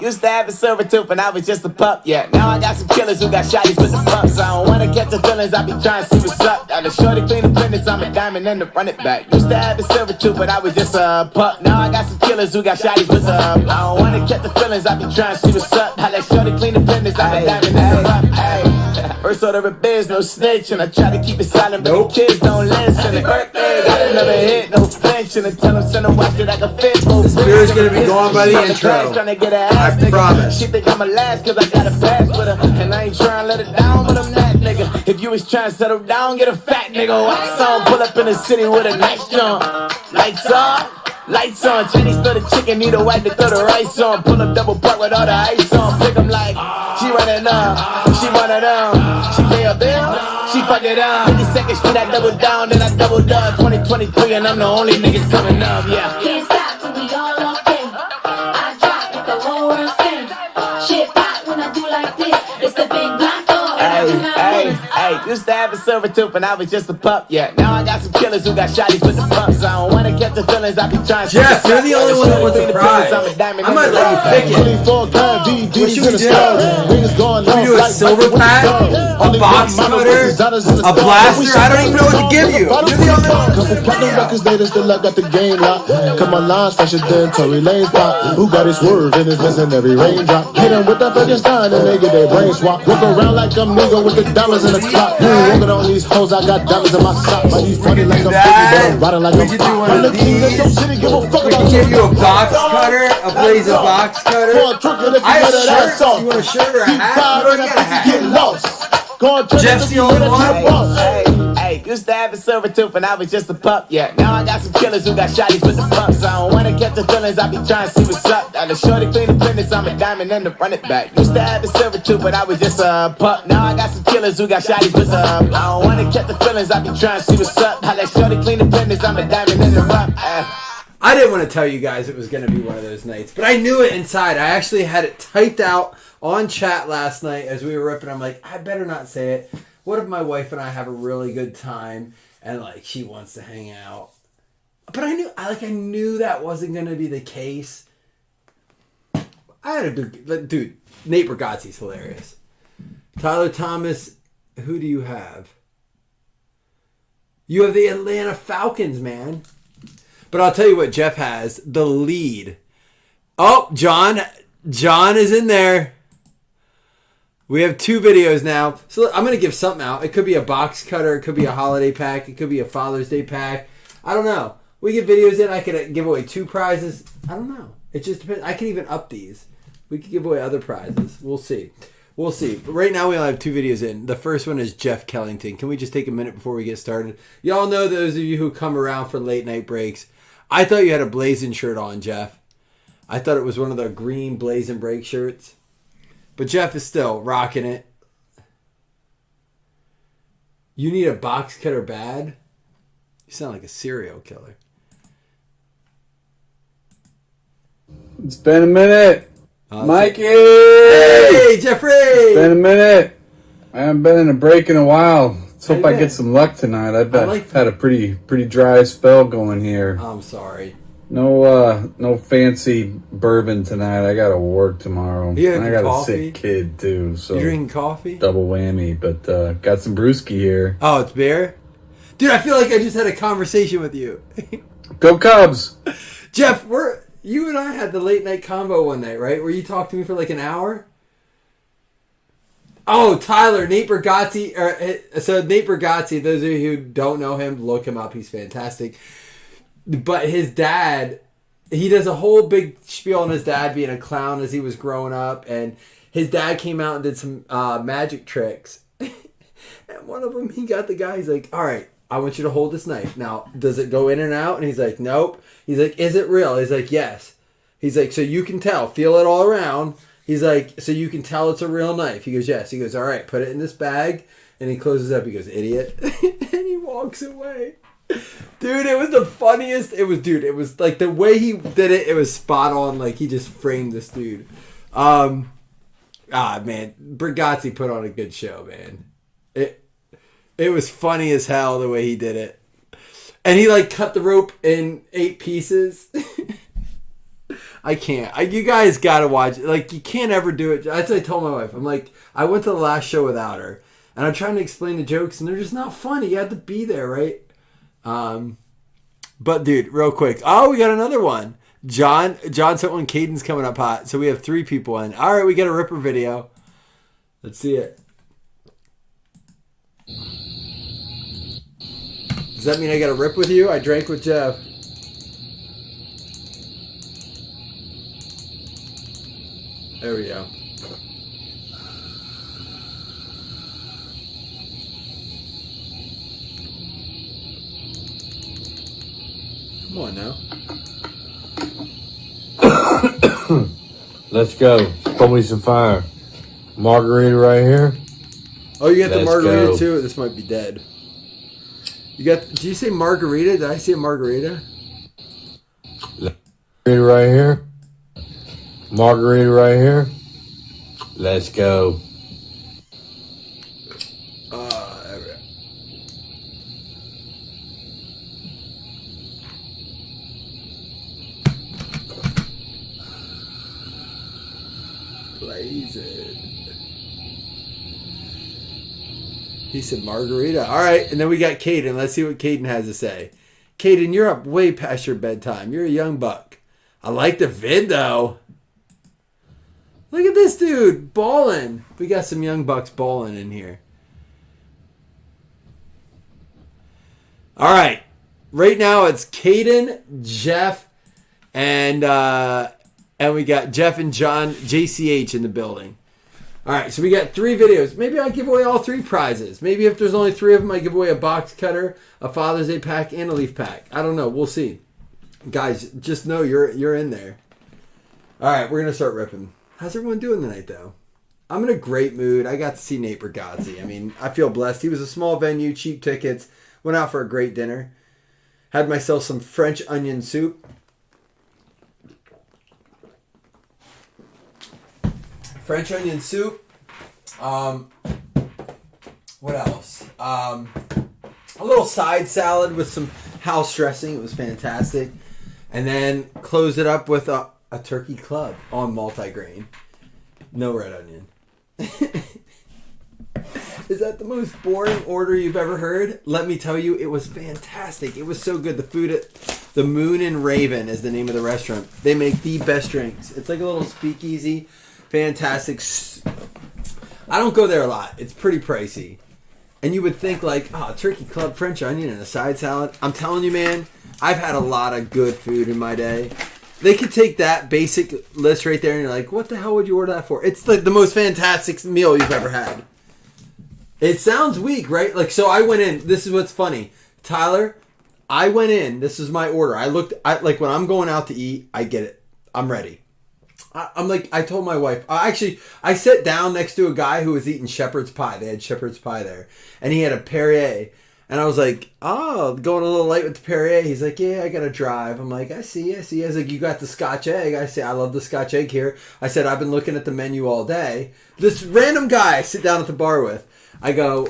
used to have a silver tooth and I was just a pup, yeah. Now I got some killers who got shotties with the pups. I don't wanna catch the feelings, I be trying to see what's up. Now the shorty clean the fitness, I'm a diamond and the run it back. Used to have a silver tooth, but I was just a pup. Now I got some killers who got shotties with the I don't wanna catch the feelings, I be trying to see what's up. How that shorty clean the fitness, I'm a diamond and the run. Hey, first order of biz, no snitch, and I try to keep it silent, but the kids don't listen. Birthday, got another hit, no flinch, and I tell them send a watch that I can fit. The spirit's gonna be going by the intro. I promise. She think I'm a last cause I got a pass with her. And I ain't trying to let it down, but I'm that nigga. If you was trying to settle down, get a fat nigga. Wax on, pull up in the city with a nice jump. Lights on, lights on. Chinese throw the chicken, need a wipe to throw the rice on. Pull up double park with all the ice on. Pick 'em like, she running up, she one of them. She pay a bill, she fuck it up. 50 seconds, she I double down, then I double up. 2023 and I'm the only nigga coming up, yeah. Can't stop till we all locked in. I drop with the whole world spin. Shit pop when I do like this. It's the big black door. Hey, used to have a silver tooth and I was just a pup, yeah. Now I got some killers who got shotties with the pups. I don't wanna catch the feelings, I be trying to Jeff, you're the only one that wants a prize. I might let you pick it. What should we do? Should we do a silver pack? A box cutter? A blaster? I don't even know what to give you. You're the only one. Couple records later, still I got the game locked. Come on, lines fresher than Tory Lane's pop. Who got his swerve and his missing every raindrop? Hit him with that Frankenstein and they get their brain swap. Walk around like I'm nigga with the dollars in the clock. You ain't walking on these hoes, I got dollars in my socks. Might be funny like I'm Biggie, but I'm riding like I'm pop. I'm the king of your city, give a fuck We about can give you a box cutter, a blaze of box cutter. I have shirts. You want a shirt or a hat? You already got a hat. Jeff's the only one. Hey, used to have a silver tooth and I was just a pup, yeah. Now I got some killers who got shotties with the pups. I don't wanna catch the feelings, I be trying to see what's up. Now the shorty clean the fitness, I'm a diamond and the run it back. Used to have a silver tooth, but I was just a pup. Now I got some killers who got shotties with the I don't wanna catch the feelings, I be trying to see what's up. How that shorty clean the fitness, I'm a diamond and the run. I didn't want to tell you guys it was going to be one of those nights, but I knew it inside. I actually had it typed out on chat last night as we were ripping. I'm like, I better not say it. What if my wife and I have a really good time and like she wants to hang out? But I knew that wasn't going to be the case. I had a good dude. Nate Bargatze's hilarious. Tyler Thomas, who do you have? You have the Atlanta Falcons, man. But I'll tell you what Jeff has. The lead. Oh, John is in there. We have 2 videos now. So I'm going to give something out. It could be a box cutter. It could be a holiday pack. It could be a Father's Day pack. I don't know. We get videos in. I could give away 2 prizes. I don't know. It just depends. I can even up these. We could give away other prizes. We'll see. We'll see. But right now we only have 2 videos in. The first one is Jeff Kellington. Can we just take a minute before we get started? Y'all know those of you who come around for late night breaks. I thought you had a Blazing shirt on, Jeff. I thought it was one of the green Blazing Break shirts. But Jeff is still rocking it. You need a box cutter bad? You sound like a serial killer. It's been a minute. Mikey! Hey, Jeffrey! It's been a minute. I haven't been in a break in a while. Let's hope I get some luck tonight. I've had a pretty dry spell going here. I'm sorry. No fancy bourbon tonight. I gotta work tomorrow. You and I got coffee? a sick kid too. So You drinking coffee? double whammy. But got some brewski here. Oh, it's beer? Dude, I feel like I just had a conversation with you. Go Cubs! Jeff, you and I had the late night combo one night, right? Where you talked to me for like an hour? Oh, Tyler, Nate Bargatze. So Nate Bargatze, those of you who don't know him, look him up. He's fantastic. But his dad, he does a whole big spiel on his dad being a clown as he was growing up. And his dad came out and did some magic tricks. And one of them, he got the guy, he's like, all right, I want you to hold this knife. Now, does it go in and out? And he's like, nope. He's like, is it real? He's like, yes. He's like, so you can tell. Feel it all around. He's like, so you can tell it's a real knife. He goes, yes. He goes, all right, put it in this bag. And he closes up. He goes, idiot. And he walks away. Dude, it was the funniest. It was like the way he did it, it was spot on. Like he just framed this dude. Man, Bargatze put on a good show, man. It was funny as hell the way he did it. And he like cut the rope in 8 pieces. I can't. You guys gotta watch it. Like, you can't ever do it. That's what I told my wife. I'm like, I went to the last show without her, and I'm trying to explain the jokes, and they're just not funny. You have to be there, right? But dude, real quick. Oh, we got another one. John sent one. Caden's coming up hot, so we have 3 people in. All right, we got a Ripper video. Let's see it. Does that mean I got to rip with you? I drank with Jeff. There we go. Come on now. Let's go. Pull me some fire. Margarita right here. Oh, you got the Let's margarita go. too? This might be dead. You got? Did you say margarita? Did I say margarita? Margarita right here. Margarita right here. Let's go. There we go. Blaze it. He said margarita. All right, and then we got Caden. Let's see what Caden has to say. Caden, you're up way past your bedtime. You're a young buck. I like the vid, though. Look at this dude balling. We got some young bucks balling in here. All right. Right now it's Caden, Jeff, and we got Jeff and John, JCH in the building. All right, so we got 3 videos. Maybe I give away all 3 prizes. Maybe if there's only 3 of them, I give away a box cutter, a Father's Day pack, and a leaf pack. I don't know. We'll see. Guys, just know you're in there. All right, we're going to start ripping. How's everyone doing tonight, though? I'm in a great mood. I got to see Nate Bargatze. I mean, I feel blessed. He was a small venue, cheap tickets. Went out for a great dinner. Had myself some French onion soup. French onion soup. What else? A little side salad with some house dressing. It was fantastic. And then closed it up with a turkey club on multigrain. No red onion. Is that the most boring order you've ever heard? Let me tell you, it was fantastic. It was so good. The food at the Moon and Raven is the name of the restaurant. They make the best drinks. It's like a little speakeasy. Fantastic. I don't go there a lot. It's pretty pricey. And you would think like, turkey club, French onion, and a side salad. I'm telling you, man, I've had a lot of good food in my day. They could take that basic list right there and you're like, what the hell would you order that for? It's like the most fantastic meal you've ever had. It sounds weak, right? Like, so I went in. This is what's funny. Tyler, I went in. This is my order. Like when I'm going out to eat, I get it. I'm ready. I'm like, I told my wife, I sat down next to a guy who was eating shepherd's pie. They had shepherd's pie there. And he had a Perrier. And I was like, going a little late with the Perrier. He's like, yeah, I got to drive. I'm like, I see. I was like, you got the Scotch egg. I say, I love the Scotch egg here. I said, I've been looking at the menu all day. This random guy I sit down at the bar with. I go,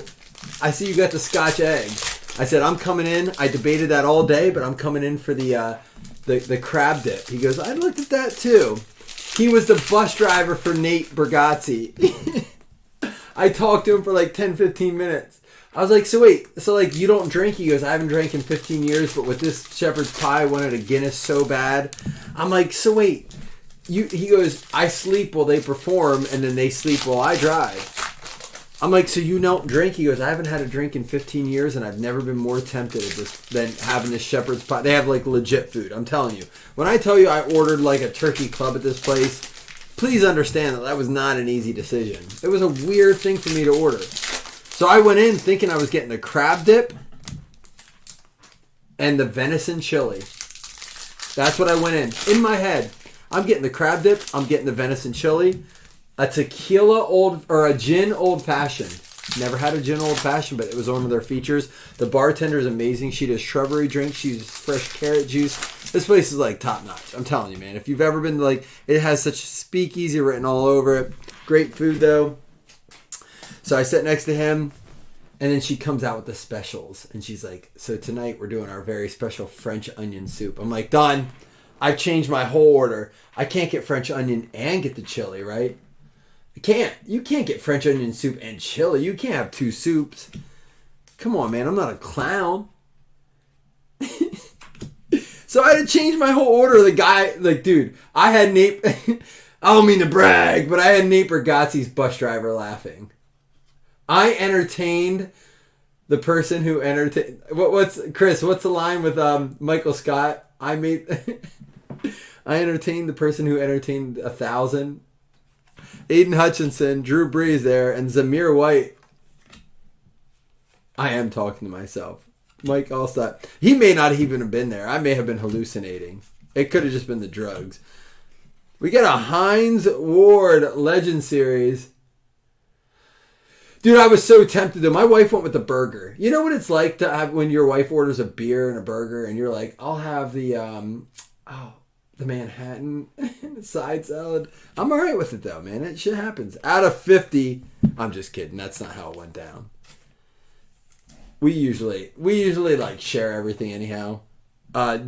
I see you got the Scotch egg. I said, I'm coming in. I debated that all day, but I'm coming in for the crab dip. He goes, I looked at that too. He was the bus driver for Nate Bargatze. I talked to him for like 10, 15 minutes. I was like, so like you don't drink? He goes, I haven't drank in 15 years, but with this shepherd's pie, I wanted a Guinness so bad. I'm like, so wait, he goes, I sleep while they perform, and then they sleep while I drive. I'm like, so you don't drink? He goes, I haven't had a drink in 15 years, and I've never been more tempted than having this shepherd's pie. They have like legit food. I'm telling you. When I tell you I ordered like a turkey club at this place, please understand that was not an easy decision. It was a weird thing for me to order. So I went in thinking I was getting the crab dip and the venison chili. That's what I went in my head. I'm getting the crab dip. I'm getting the venison chili. A gin old fashioned. Never had a gin old fashioned, but it was one of their features. The bartender is amazing. She does shrubbery drinks. She uses fresh carrot juice. This place is like top notch. I'm telling you, man. If you've ever been it has such speakeasy written all over it. Great food though. So I sat next to him, and then she comes out with the specials, and she's like, so tonight we're doing our very special French onion soup. I'm like, done. I've changed my whole order. I can't get French onion and get the chili, right? You can't get French onion soup and chili. You can't have two soups. Come on, man. I'm not a clown. So I had to change my whole order. The guy, like, dude, I had Nate. I don't mean to brag, but I had Nate Bargatze's bus driver laughing. I entertained the person who entertained. What's the line with Michael Scott? I entertained the person who entertained 1,000. Aiden Hutchinson, Drew Brees there, and Zamir White. I am talking to myself. Mike Allstott. He may not even have been there. I may have been hallucinating. It could have just been the drugs. We got a Heinz Ward Legend Series. Dude, I was so tempted though. My wife went with the burger. You know what it's like to have when your wife orders a beer and a burger, and you're like, "I'll have the Manhattan side salad." I'm all right with it though, man. It shit happens. Out of 50, I'm just kidding. That's not how it went down. We usually like share everything anyhow.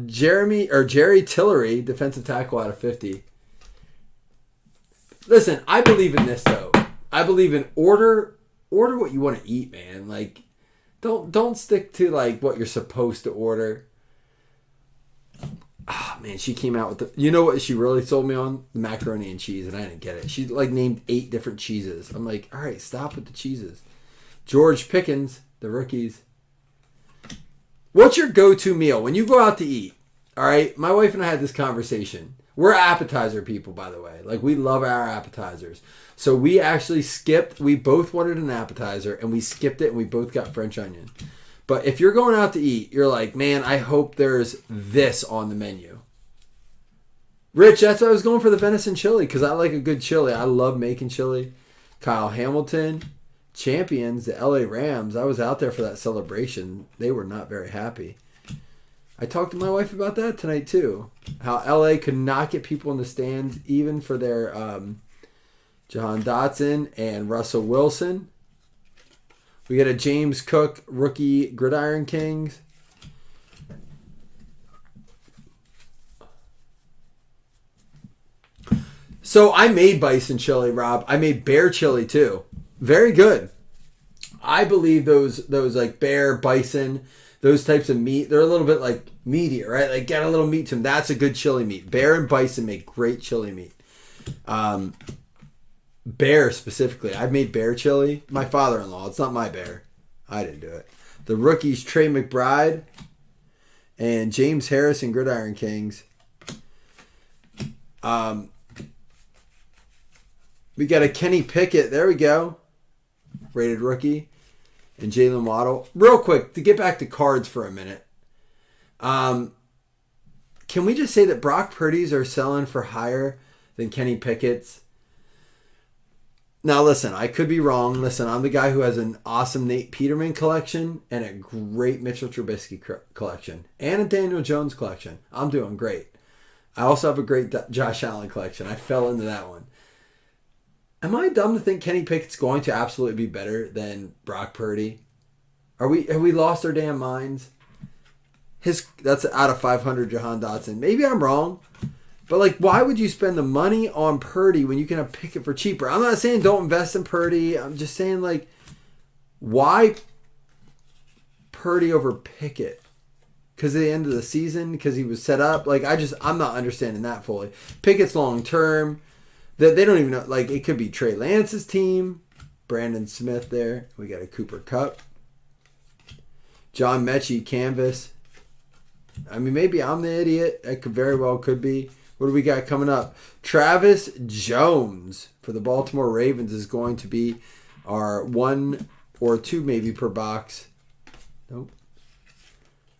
Jerry Tillery, defensive tackle out of 50. Listen, I believe in this though. I believe in order what you want to eat, man. Like, don't stick to like what you're supposed to order. Ah, man, she came out with the. You know what she really sold me on? The macaroni and cheese, and I didn't get it. She like named 8 different cheeses. I'm like, all right, stop with the cheeses. George Pickens, the rookies. What's your go-to meal when you go out to eat? All right, my wife and I had this conversation. We're appetizer people, by the way. Like, we love our appetizers. So we actually skipped. We both wanted an appetizer, and we skipped it, and we both got French onion. But if you're going out to eat, you're like, man, I hope there's this on the menu. Rich, that's why I was going for the venison chili, because I like a good chili. I love making chili. Kyle Hamilton, champions, the LA Rams. I was out there for that celebration. They were not very happy. I talked to my wife about that tonight, too. How LA could not get people in the stands, even for their Jahan Dotson and Russell Wilson. We got a James Cook rookie Gridiron Kings. So I made bison chili, Rob. I made bear chili too. Very good. I believe those like bear, bison, those types of meat, they're a little bit like meatier, right? Like get a little meat to them. That's a good chili meat. Bear and bison make great chili meat. Bear specifically. I've made bear chili. My father-in-law. It's not my bear. I didn't do it. The rookies, Trey McBride and James Harrison, Gridiron Kings. We got a Kenny Pickett. There we go. Rated rookie. And Jalen Waddle. Real quick, to get back to cards for a minute. Can we just say that Brock Purdy's are selling for higher than Kenny Pickett's? Now, listen, I could be wrong. Listen, I'm the guy who has an awesome Nate Peterman collection and a great Mitchell Trubisky collection and a Daniel Jones collection. I'm doing great. I also have a great Josh Allen collection. I fell into that one. Am I dumb to think Kenny Pickett's going to absolutely be better than Brock Purdy? Have we lost our damn minds? That's out of 500 Jahan Dotson. Maybe I'm wrong. But, like, why would you spend the money on Purdy when you can have Pickett for cheaper? I'm not saying don't invest in Purdy. I'm just saying, like, why Purdy over Pickett? Because of the end of the season? Because he was set up? Like, I'm not understanding that fully. Pickett's long-term. They don't even know. Like, it could be Trey Lance's team. Brandon Smith there. We got a Cooper Kupp. John Mechie, canvas. I mean, maybe I'm the idiot. It could very well could be. What do we got coming up? Travis Jones for the Baltimore Ravens is going to be our 1 or 2 maybe per box. Nope.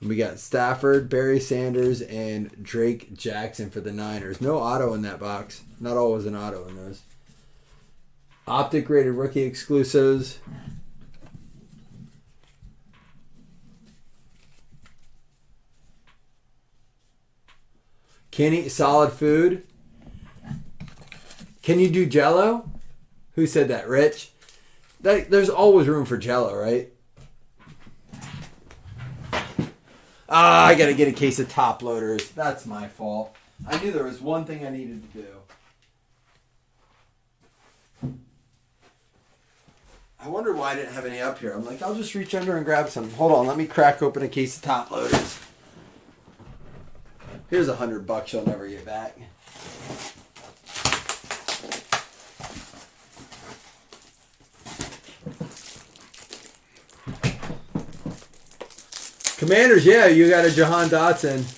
And we got Stafford, Barry Sanders, and Drake Jackson for the Niners. No auto in that box. Not always an auto in those. Optic rated rookie exclusives. Can eat solid food. Can you do Jell-O? Who said that, Rich? There's always room for Jell-O, right? I gotta get a case of top loaders. That's my fault. I knew there was one thing I needed to do. I wonder why I didn't have any up here. I'm like, I'll just reach under and grab some. Hold on, let me crack open a case of top loaders. Here's $100 you'll never get back. Commanders, yeah, you got a Jahan Dotson.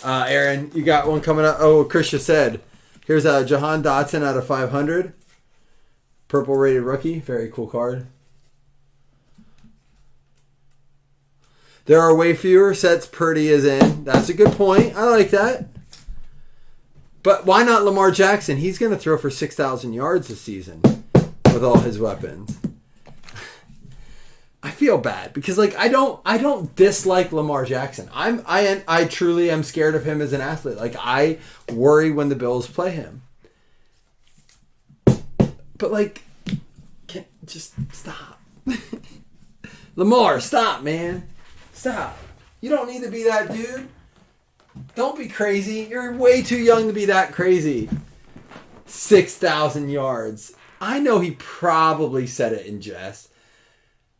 Aaron, you got one coming up. Oh, Chris just said. Here's a Jahan Dotson out of 500. Purple rated rookie. Very cool card. There are way fewer sets Purdy is in. That's a good point. I like that. But why not Lamar Jackson? He's going to throw for 6,000 yards this season with all his weapons. I feel bad because like I don't dislike Lamar Jackson. I truly am scared of him as an athlete. Like I worry when the Bills play him. But like, just stop. Lamar, stop, man. Stop. You don't need to be that dude. Don't be crazy. You're way too young to be that crazy. 6,000 yards. I know he probably said it in jest.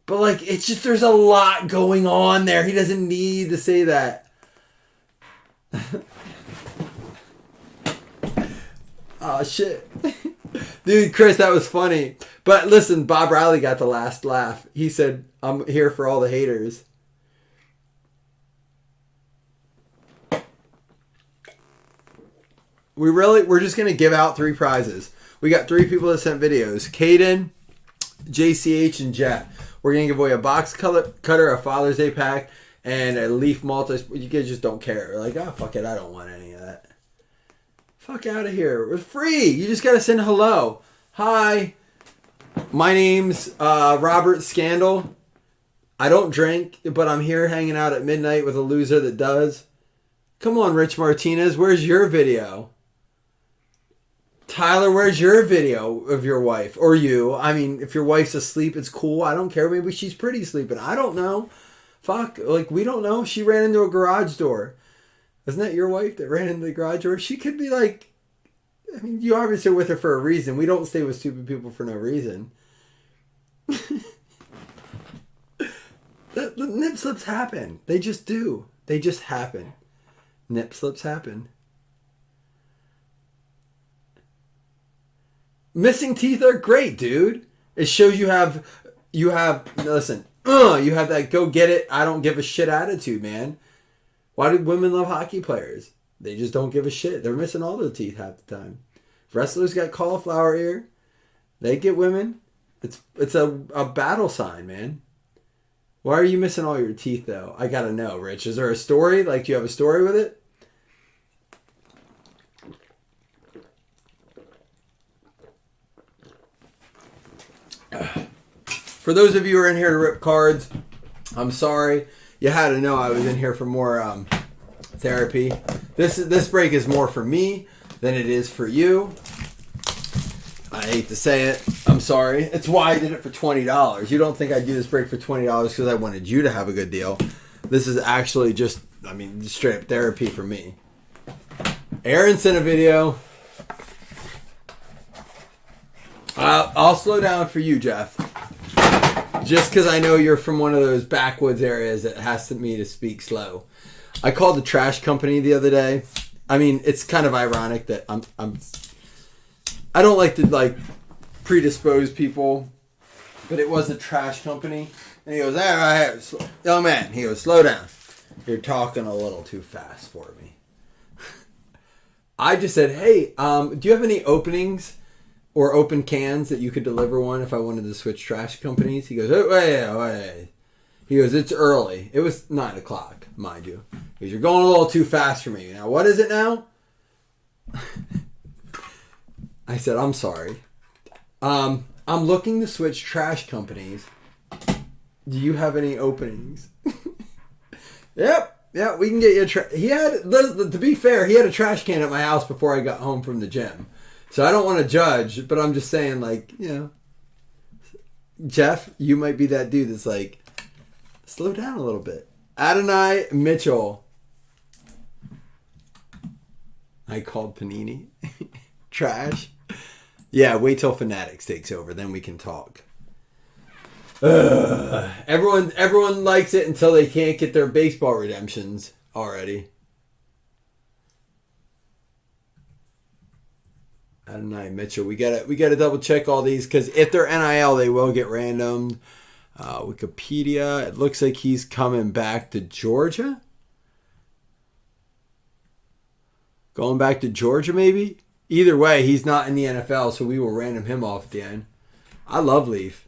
But, like, it's just, there's a lot going on there. He doesn't need to say that. Oh, shit. Dude, Chris, that was funny. But listen, Bob Riley got the last laugh. He said, I'm here for all the haters. We're just going to give out 3 prizes. We got 3 people that sent videos. Caden, JCH, and Jeff. We're going to give away a box cutter, a Father's Day pack, and a Leaf multi. You guys just don't care. We're like, oh, fuck it. I don't want any of that. Fuck out of here. It's free. You just got to send hello. Hi. My name's Robert Scandal. I don't drink, but I'm here hanging out at midnight with a loser that does. Come on, Rich Martinez. Where's your video? Tyler, where's your video of your wife? Or you? I mean, if your wife's asleep, it's cool. I don't care. Maybe she's pretty sleeping. I don't know. Fuck. Like, we don't know. She ran into a garage door. Isn't that your wife that ran into the garage door? She could be like... I mean, you obviously are with her for a reason. We don't stay with stupid people for no reason. The nip slips happen. They just do. They just happen. Nip slips happen. Missing teeth are great, dude. It shows you have listen, you have that go get it, I don't give a shit attitude, man. Why do women love hockey players? They just don't give a shit. They're missing all their teeth half the time. If wrestlers got cauliflower ear, they get women. It's a battle sign, man. Why are you missing all your teeth, though? I gotta know, Rich. Is there a story? Like, do you have a story with it? For those of you who are in here to rip cards, I'm sorry. You had to know I was in here for more therapy. This break is more for me than it is for you. I hate to say it. I'm sorry. It's why I did it for $20. You don't think I'd do this break for $20 because I wanted you to have a good deal. This is actually just, I mean, straight up therapy for me. Aaron sent a video. I'll slow down for you, Jeff. Just because I know you're from one of those backwoods areas that has me to speak slow. I called the trash company the other day. I mean, it's kind of ironic that I don't like to predispose people, but it was a trash company. And he goes, all right, young man. He goes, slow down. You're talking a little too fast for me. I just said, hey, do you have any openings or open cans that you could deliver one if I wanted to switch trash companies? He goes, oh, wait. He goes, it's early. It was 9 o'clock, mind you. He goes, you're going a little too fast for me. Now, what is it now? I said, I'm sorry. I'm looking to switch trash companies. Do you have any openings? Yep, we can get you a he had, to be fair, he had a trash can at my house before I got home from the gym. So I don't want to judge, but I'm just saying, Jeff, you might be that dude that's like, slow down a little bit. Adonai Mitchell. I called Panini trash. Yeah, wait till Fanatics takes over, then we can talk. Everyone likes it until they can't get their baseball redemptions already. Adonai Mitchell, we gotta double check all these because if they're NIL, they will get randomed. Wikipedia, it looks like he's coming back to Georgia. Going back to Georgia, maybe. Either way, he's not in the NFL, so we will random him off at the end. I love Leaf.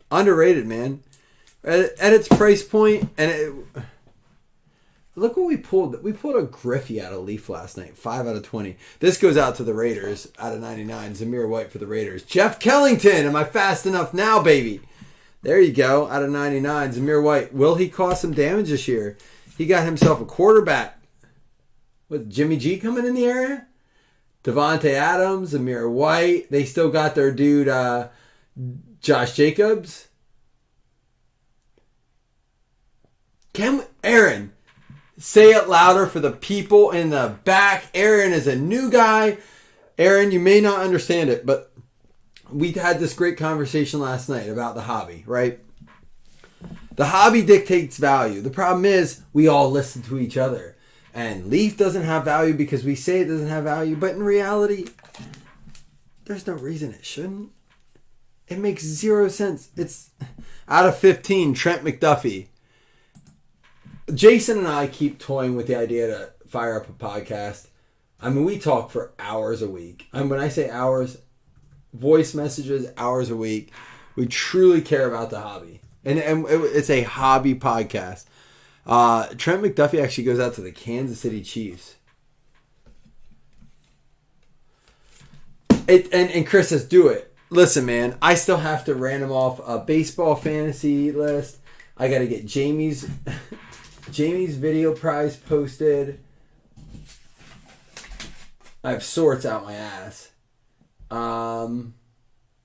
Underrated, man. At its price point, and look what we pulled. We pulled a Griffey out of Leaf last night. 5 out of 20. This goes out to the Raiders out of 99. Zamir White for the Raiders. Jeff Kellington. Am I fast enough now, baby? There you go. Out of 99. Zamir White. Will he cause some damage this year? He got himself a quarterback. With Jimmy G coming in the area? Devontae Adams, Zamir White. They still got their dude, Josh Jacobs. Aaron, say it louder for the people in the back. Aaron is a new guy. Aaron, you may not understand it, but we had this great conversation last night about the hobby, right? The hobby dictates value. The problem is we all listen to each other. And Leaf doesn't have value because we say it doesn't have value. But in reality, there's no reason it shouldn't. It makes zero sense. It's out of 15, Trent McDuffie. Jason and I keep toying with the idea to fire up a podcast. I mean, we talk for hours a week. And when I say hours, voice messages, hours a week. We truly care about the hobby. And it's a hobby podcast. Trent McDuffie actually goes out to the Kansas City Chiefs. And Chris says, do it. Listen, man, I still have to random off a baseball fantasy list. I got to get Jamie's video prize posted. I have sorts out my ass. Other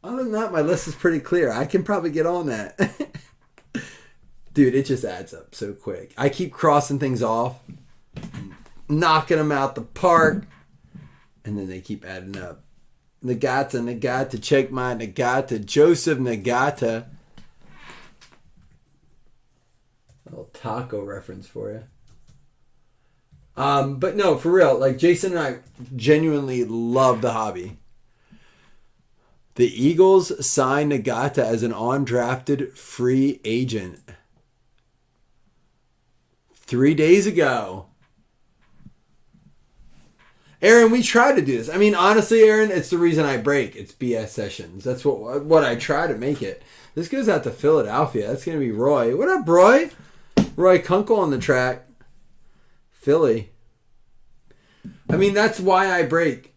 than that, my list is pretty clear. I can probably get on that. Dude, it just adds up so quick. I keep crossing things off, knocking them out the park, and then they keep adding up. Nagata, check my Nagata, Joseph Nagata. A little taco reference for you. But no, for real, like Jason and I genuinely love the hobby. The Eagles signed Nagata as an undrafted free agent 3 days ago. Aaron, we try to do this. I mean, honestly, Aaron, it's the reason I break. It's BS sessions. That's what I try to make it. This goes out to Philadelphia. That's going to be Roy. What up, Roy? Roy Kunkel on the track. Philly. I mean, that's why I break.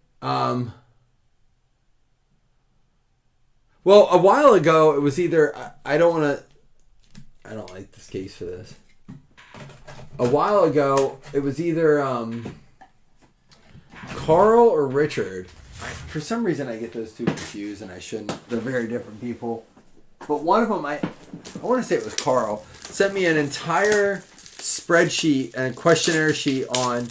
Well, a while ago, it was either... I don't like this case for this. A while ago, it was either Carl or Richard. For some reason, I get those two confused, and I shouldn't. They're very different people. But one of them, I want to say it was Carl, sent me an entire spreadsheet and a questionnaire sheet on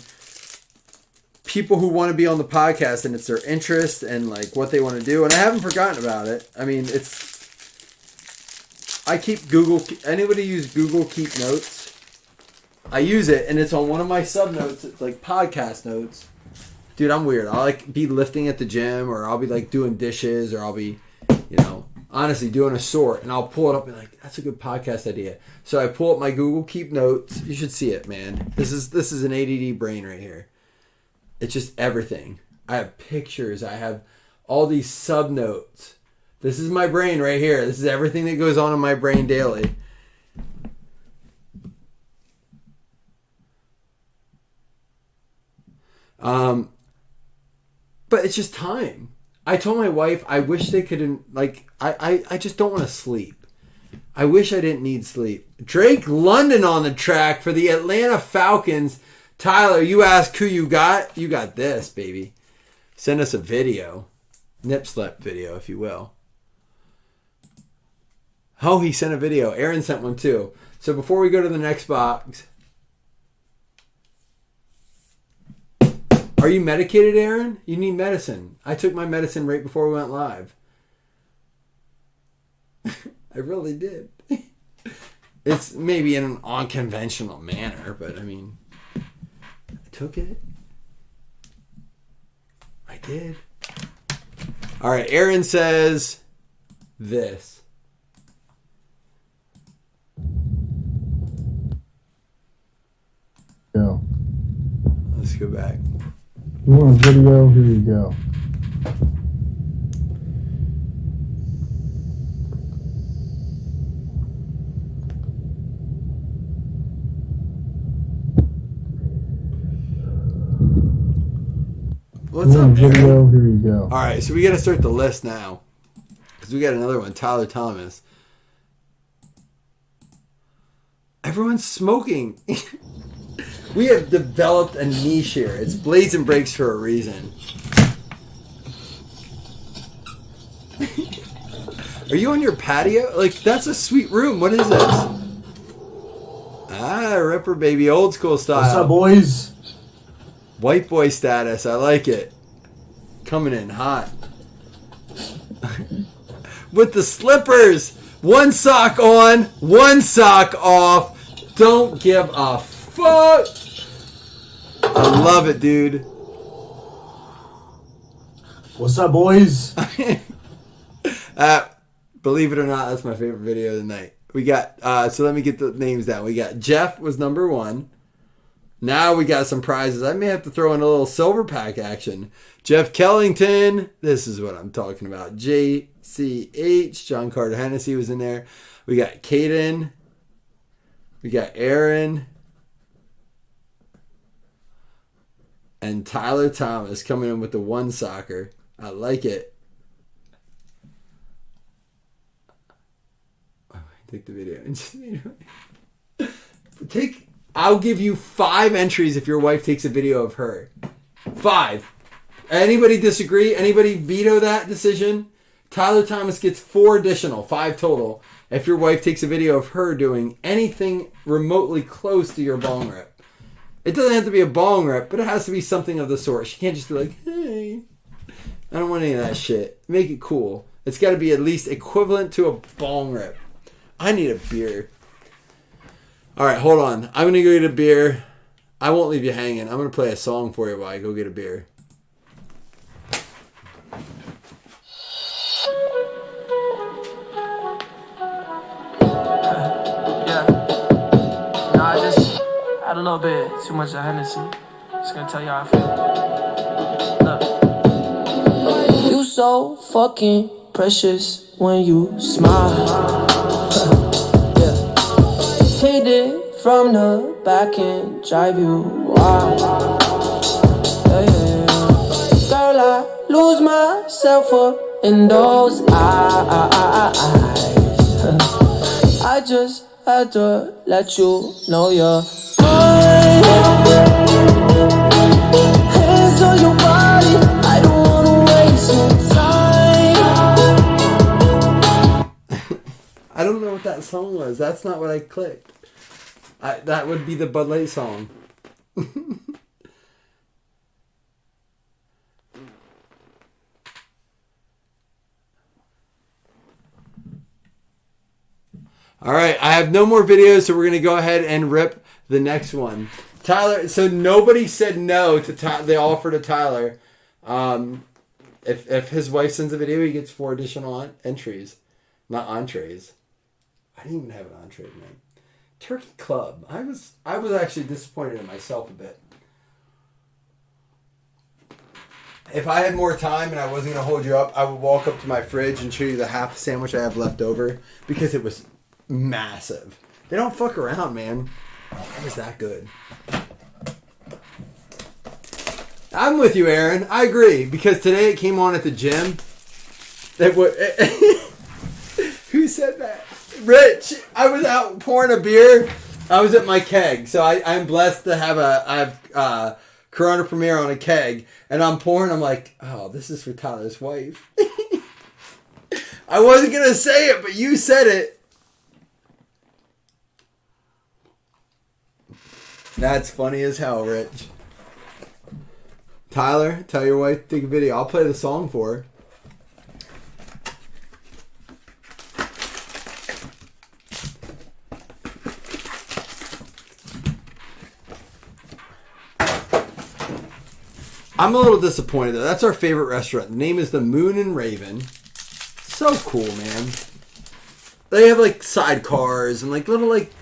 people who want to be on the podcast, and it's their interest and like what they want to do. And I haven't forgotten about it. I mean, I keep Google. Anybody use Google Keep Notes? I use it, and it's on one of my sub notes. It's like podcast notes. Dude, I'm weird. I'll like be lifting at the gym, or I'll be like doing dishes, or I'll be, honestly doing a sort, and I'll pull it up and like, that's a good podcast idea. So I pull up my Google Keep Notes. You should see it, man. This is an ADD brain right here. It's just everything. I have pictures. I have all these sub notes. This is my brain right here. This is everything that goes on in my brain daily. But it's just time. I told my wife, I wish they couldn't, I just don't want to sleep. I wish I didn't need sleep. Drake London on the track for the Atlanta Falcons. Tyler, you ask who you got. You got this, baby. Send us a video. Nip slap video, if you will. Oh, he sent a video. Aaron sent one too. So before we go to the next box, Are you medicated, Aaron? You need medicine. I took my medicine right before we went live. I really did. It's maybe in an unconventional manner, but I mean, I took it. I did. All right, Aaron says this. Go. Let's go back. You want a video? Here you go. What's up, video? Aaron? Here you go. All right, so we got to start the list now because we got another one. Tyler Thomas. Everyone's smoking. We have developed a niche here. It's Blades and Breaks for a reason. Are you on your patio? Like, that's a sweet room. What is this? Ah, Ripper baby, old school style. What's up, boys? White boy status. I like it. Coming in hot. With the slippers. One sock on, one sock off. Don't give a fuck. I love it, dude. What's up, boys? Believe it or not, that's my favorite video of the night. We got, so let me get the names down. We got Jeff was number 1. Now we got some prizes. I may have to throw in a little silver pack action. Jeff Kellington. This is what I'm talking about. JCH. John Carter Hennessy was in there. We got Caden. We got Aaron. And Tyler Thomas coming in with the one soccer. I like it. Take the video. I'll give you 5 entries if your wife takes a video of her. 5. Anybody disagree? Anybody veto that decision? Tyler Thomas gets 4 additional, 5 total, if your wife takes a video of her doing anything remotely close to your bong rip. It doesn't have to be a bong rip, but it has to be something of the sort. She can't just be like, hey. I don't want any of that shit. Make it cool. It's got to be at least equivalent to a bong rip. I need a beer. All right, hold on. I'm going to go get a beer. I won't leave you hanging. I'm going to play a song for you while I go get a beer. Yeah. No, I just had a little bit too much of Hennessy. Just going to tell you how I feel. Look. You so fucking precious when you smile. Hit it from the back and drive you wild. Yeah, yeah. Girl, I lose myself up in those eyes. I just had to let you know you're mine. Hands on your body, I don't wanna waste your time. I don't know what that song was. That's not what I clicked. That would be the Bud Light song. All right, I have no more videos, so we're going to go ahead and rip the next one. Tyler, so nobody said no to the offer to Tyler. If his wife sends a video, he gets 4 additional entries. Not entrees. I didn't even have an entree tonight. Turkey Club. I was actually disappointed in myself a bit. If I had more time and I wasn't going to hold you up, I would walk up to my fridge and show you the half sandwich I have left over because it was massive. They don't fuck around, man. It was that good. I'm with you, Aaron. I agree because today it came on at the gym. Who said that? Rich, I was out pouring a beer. I was at my keg, so I'm blessed to have I have Corona Premier on a keg, and I'm pouring. I'm like, oh, this is for Tyler's wife. I wasn't gonna say it, but you said it. That's funny as hell, Rich. Tyler, tell your wife to take a video. I'll play the song for her. I'm a little disappointed though. That's our favorite restaurant. The name is the Moon and Raven. So cool, man. They have like sidecars and like little like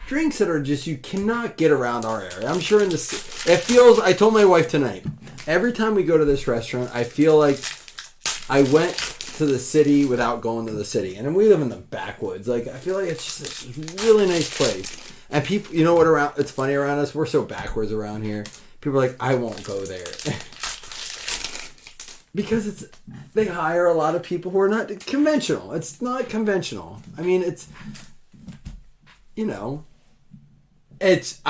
drinks that are just, you cannot get around our area. I'm sure it feels, I told my wife tonight, every time we go to this restaurant, I feel like I went to the city without going to the city. And we live in the backwoods. Like, I feel like it's just a really nice place. And people, you know what, it's funny around us? We're so backwards around here. People are like, I won't go there. Because they hire a lot of people who are not conventional. It's not conventional. I mean, it's, I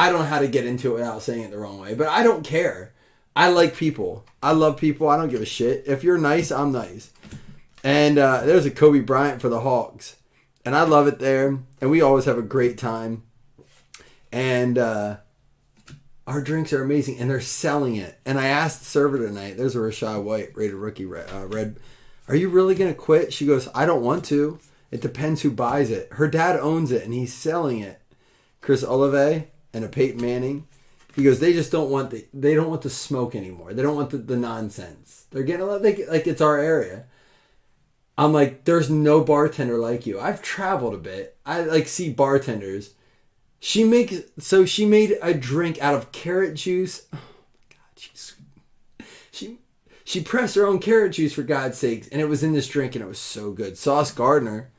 don't know how to get into it without saying it the wrong way, but I don't care. I like people. I love people. I don't give a shit. If you're nice, I'm nice. And there's a Kobe Bryant for the Hawks. And I love it there. And we always have a great time. And our drinks are amazing, and they're selling it. And I asked the server tonight, there's a Rashad White, rated rookie, red, are you really going to quit? She goes, I don't want to. It depends who buys it. Her dad owns it, and he's selling it. Chris Olave and a Peyton Manning. He goes, they just don't want they don't want the smoke anymore. They don't want the nonsense. They're getting a lot, like it's our area. I'm like, there's no bartender like you. I've traveled a bit. I like see bartenders. She made a drink out of carrot juice. Oh my God, she pressed her own carrot juice, for God's sakes, and it was in this drink, and it was so good. Sauce Gardner.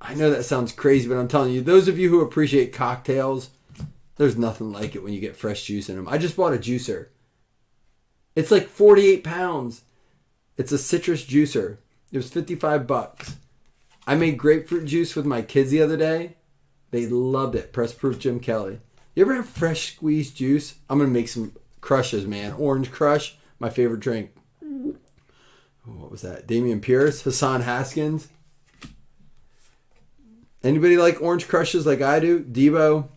I know that sounds crazy, but I'm telling you, those of you who appreciate cocktails, there's nothing like it when you get fresh juice in them. I just bought a juicer. It's like 48 pounds. It's a citrus juicer. It was $55. I made grapefruit juice with my kids the other day. They loved it. Press Proof Jim Kelly. You ever have fresh squeezed juice? I'm going to make some crushes, man. Orange Crush, my favorite drink. What was that? Damian Pierce, Hassan Haskins. Anybody like Orange Crushes like I do? Debo,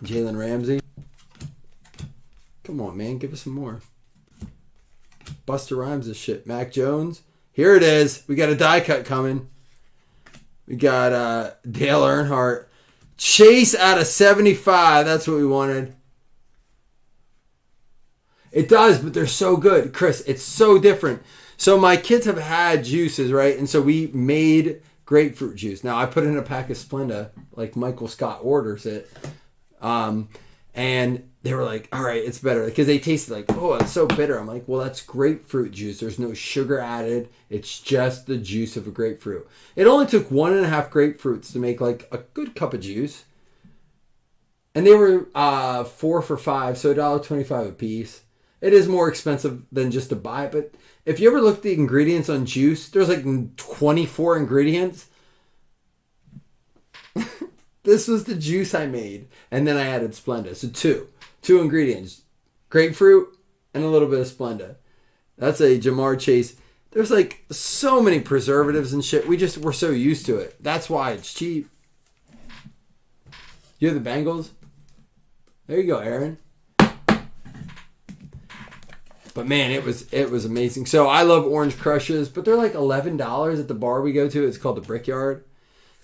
Jalen Ramsey. Come on, man. Give us some more. Buster Rhymes is shit. Mac Jones. Here it is. We got a die cut coming. We got Dale Earnhardt. Chase out of 75. That's what we wanted. It does, but they're so good. Chris, it's so different. So my kids have had juices, right? And so we made grapefruit juice. Now I put it in a pack of Splenda, like Michael Scott orders it. And they were like, all right, it's better. Because they tasted like, oh, it's so bitter. I'm like, well, that's grapefruit juice. There's no sugar added. It's just the juice of a grapefruit. It only took 1.5 grapefruits to make like a good cup of juice. And they were 4 for $5, so $1.25 a piece. It is more expensive than just to buy it. But if you ever look at the ingredients on juice, there's like 24 ingredients. This was the juice I made. And then I added Splenda. So two ingredients. Grapefruit and a little bit of Splenda. That's a Jamar Chase. There's like so many preservatives and shit. We're so used to it. That's why it's cheap. You have the Bengals? There you go, Aaron. But man, it was amazing. So I love Orange Crushes, but they're like $11 at the bar we go to. It's called the Brickyard.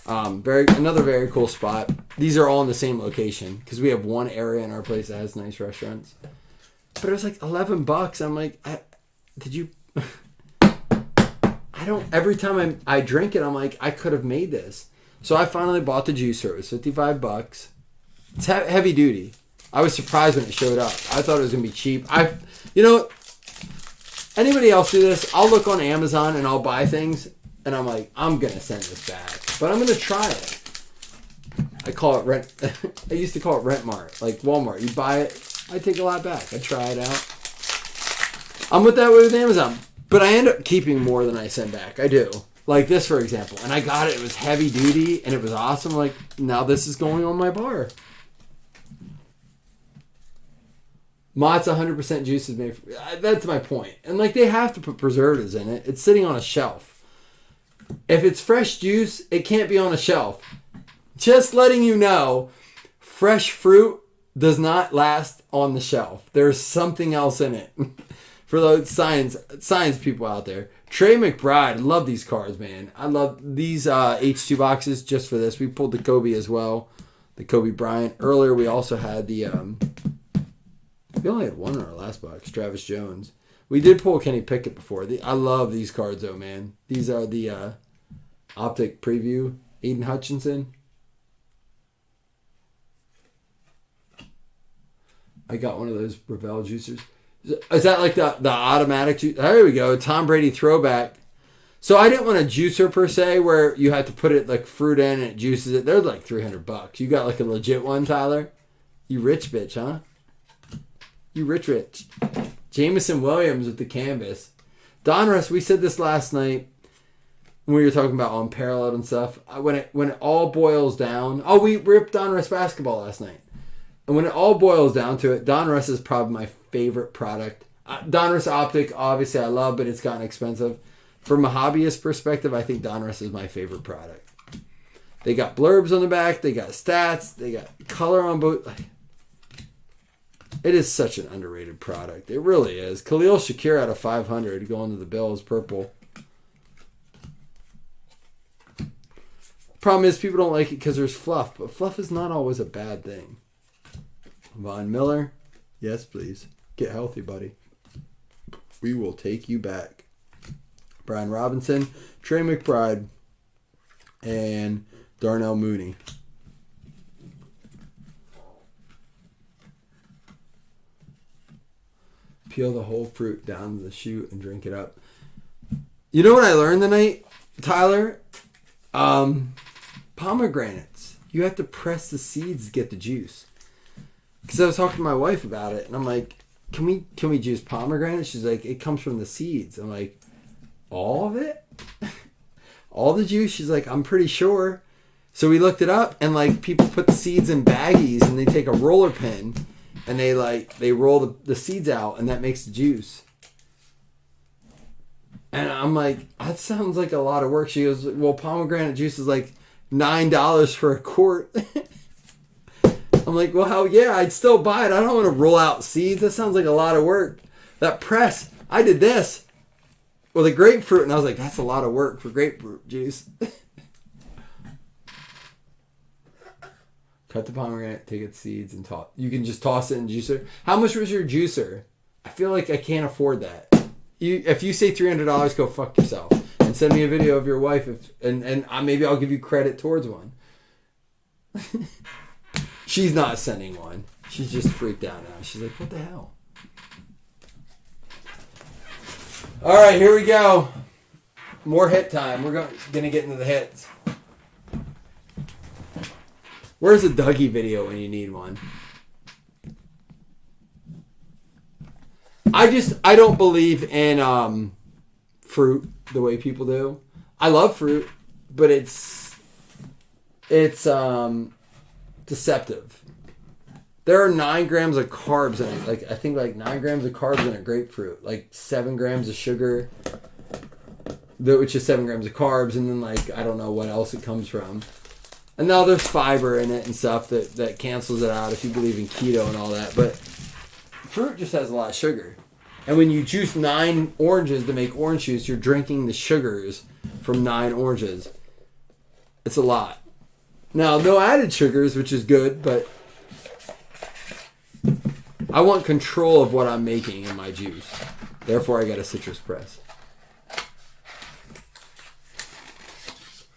Another very cool spot. These are all in the same location because we have one area in our place that has nice restaurants. But it was like $11. I'm like, every time I drink it, I'm like, I could have made this. So I finally bought the juicer. It was $55. It's heavy duty. I was surprised when it showed up. I thought it was going to be cheap. Anybody else do this? I'll look on Amazon and I'll buy things and I'm like, I'm going to send this back. But I'm going to try it. I call it rent. I used to call it Rent Mart. Like Walmart. You buy it, I take a lot back. I try it out. I'm with that way with Amazon. But I end up keeping more than I send back. I do. Like this, for example. And I got it. It was heavy duty and it was awesome. Like, now this is going on my bar. Mott's 100% juice is made from... That's my point. And like, they have to put preservatives in it. It's sitting on a shelf. If it's fresh juice, it can't be on a shelf. Just letting you know, fresh fruit does not last on the shelf. There's something else in it. For those science people out there. Trey McBride, love these cards, man. I love these H2 boxes just for this. We pulled the Kobe as well. The Kobe Bryant. Earlier we also had the we only had one in our last box, Travis Jones. We did pull Kenny Pickett before. I love these cards though, man. These are the Optic Preview. Aiden Hutchinson. I got one of those Ravel juicers. Is that like the automatic juice? There we go. Tom Brady throwback. So I didn't want a juicer per se where you had to put it like fruit in and it juices it. They're like $300. You got like a legit one, Tyler? You rich bitch, huh? You rich. Jameson Williams with the canvas. Donruss, we said this last night when we were talking about Unparalleled and stuff. When it all boils down. Oh, we ripped Donruss basketball last night. And when it all boils down to it, Donruss is probably my favorite product. Donruss Optic, obviously I love, but it's gotten expensive. From a hobbyist perspective, I think Donruss is my favorite product. They got blurbs on the back. They got stats. They got color on both. It is such an underrated product. It really is. Khalil Shakir out of 500 going to the Bills, purple. Problem is people don't like it because there's fluff, but fluff is not always a bad thing. Von Miller, yes please. Get healthy, buddy. We will take you back. Brian Robinson, Trey McBride, and Darnell Mooney. Peel the whole fruit down to the shoot and drink it up. You know what I learned tonight, Tyler? Pomegranates. You have to press the seeds to get the juice. Because I was talking to my wife about it, and I'm like, can we juice pomegranate? She's like, it comes from the seeds. I'm like, all of it? All the juice? She's like, I'm pretty sure. So we looked it up, and like people put the seeds in baggies, and they take a roller pin, and they roll the seeds out, and that makes the juice. And I'm like, that sounds like a lot of work. She goes, well, pomegranate juice is like $9 for a quart. I'm like, well, hell yeah, I'd still buy it. I don't want to roll out seeds. That sounds like a lot of work. That press, I did this with a grapefruit, and I was like, that's a lot of work for grapefruit juice. Cut the pomegranate, take its seeds, and toss. You can just toss it in juicer. How much was your juicer? I feel like I can't afford that. If you say $300, go fuck yourself. And send me a video of your wife, and maybe I'll give you credit towards one. She's not sending one. She's just freaked out now. She's like, what the hell? All right, here we go. More hit time. We're gonna get into the hits. Where's a Dougie video when you need one? I don't believe in fruit the way people do. I love fruit, but it's deceptive. There are 9 grams of carbs in it. Like I think like 9 grams of carbs in a grapefruit. Like 7 grams of sugar, which is 7 grams of carbs, and then like I don't know what else it comes from. And now there's fiber in it and stuff that cancels it out if you believe in keto and all that. But fruit just has a lot of sugar. And when you juice 9 oranges to make orange juice, you're drinking the sugars from 9 oranges. It's a lot. Now, no added sugars, which is good, but I want control of what I'm making in my juice. Therefore, I got a citrus press.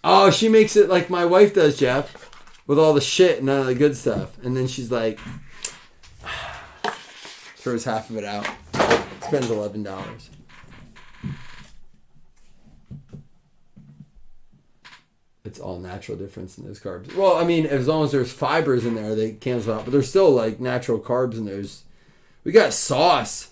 Oh, she makes it like my wife does, Jeff, with all the shit and none of the good stuff. And then she's like, throws half of it out. Spends $11. It's all natural difference in those carbs. Well, I mean, as long as there's fibers in there, they cancel out. But there's still like natural carbs in those. We got sauce.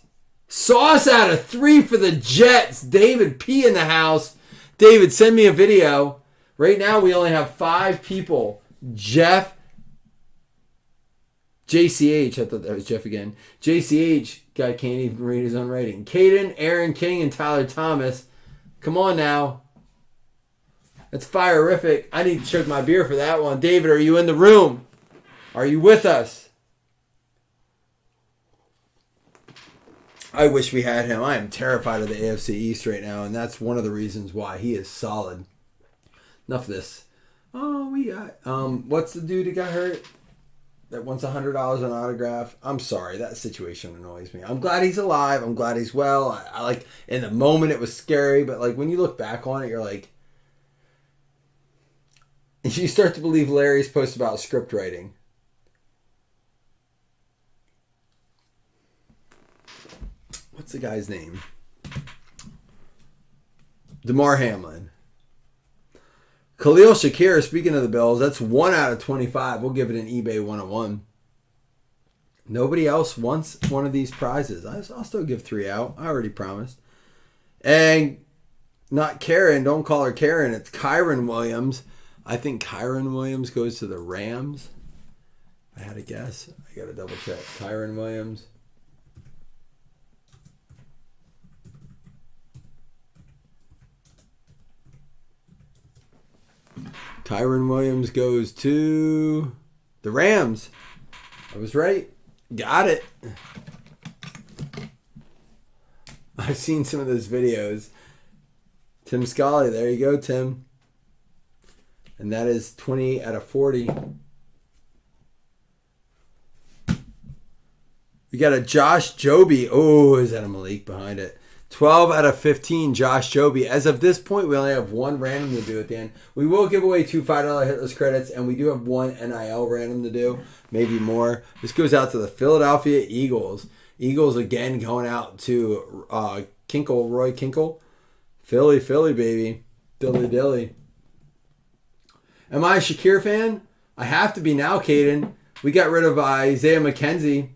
Sauce out of 3 for the Jets. David P in the house. David, send me a video. Right now, we only have 5 people. Jeff. JCH. I thought that was Jeff again. JCH. Guy can't even read his own writing. Caden, Aaron King, and Tyler Thomas. Come on now. That's fire-rific. I need to chug my beer for that one. David, are you in the room? Are you with us? I wish we had him. I am terrified of the AFC East right now, and that's one of the reasons why he is solid. Enough of this. Oh, we got what's the dude that got hurt that wants $100 an autograph? I'm sorry, that situation annoys me. I'm glad he's alive. I'm glad he's well. I like in the moment it was scary, but like when you look back on it, you're like, you start to believe Larry's post about script writing. What's the guy's name? DeMar Hamlin. Khalil Shakir, speaking of the Bills, that's 1 out of 25. We'll give it an eBay 101. Nobody else wants one of these prizes. I'll still give 3 out. I already promised. And not Karen. Don't call her Karen. It's Kyron Williams. I think Kyron Williams goes to the Rams. I had a guess. I got to double check. Kyron Williams. Kyron Williams goes to the Rams. I was right. Got it. I've seen some of those videos. Tim Scully. There you go, Tim. And that is 20 out of 40. We got a Josh Joby. Oh, is that a Malik behind it? 12 out of 15, Josh Joby. As of this point, we only have one random to do at the end. We will give away 2 $5 hitless credits, and we do have 1 NIL random to do, maybe more. This goes out to the Philadelphia Eagles. Eagles again going out to Roy Kinkle. Philly, baby. Dilly. Am I a Shakir fan? I have to be now, Caden. We got rid of Isaiah McKenzie.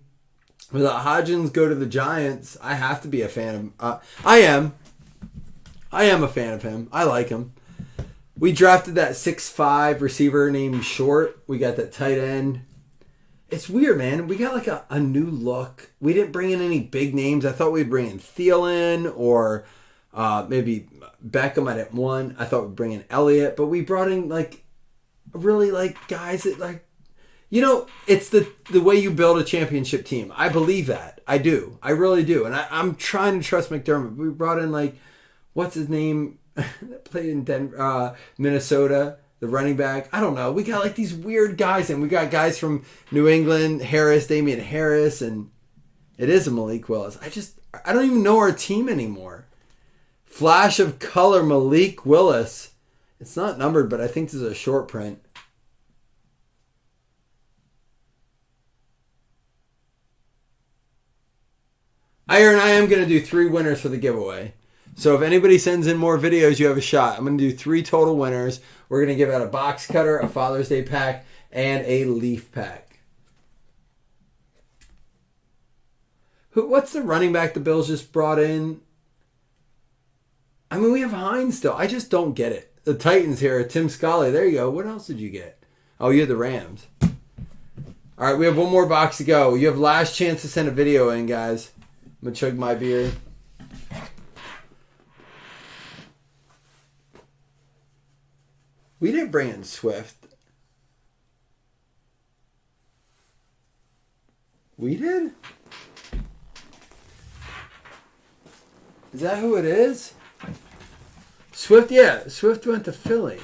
Without Hodgins go to the Giants, I have to be a fan of I am a fan of him. I like him. We drafted that 6'5" receiver named Short. We got that tight end. It's weird, man. We got like a new look. We didn't bring in any big names. I thought we'd bring in Thielen or maybe Beckham. I didn't want. I thought we'd bring in Elliott. But we brought in like really like guys that like, you know, it's the way you build a championship team. I believe that. I do. I really do. And I'm trying to trust McDermott. We brought in like, what's his name? that played in Denver, Minnesota, the running back. I don't know. We got like these weird guys, and we got guys from New England, Damian Harris, and it is a Malik Willis. I don't even know our team anymore. Flash of color, Malik Willis. It's not numbered, but I think this is a short print. Iron, I am going to do 3 winners for the giveaway. So if anybody sends in more videos, you have a shot. I'm going to do 3 total winners. We're going to give out a box cutter, a Father's Day pack, and a leaf pack. What's the running back the Bills just brought in? I mean, we have Hines still. I just don't get it. The Titans here, Tim Scully. There you go. What else did you get? Oh, you had the Rams. All right, we have 1 more box to go. You have last chance to send a video in, guys. I'm going to chug my beer. We didn't bring in Swift. We did? Is that who it is? Swift, yeah. Swift went to Philly.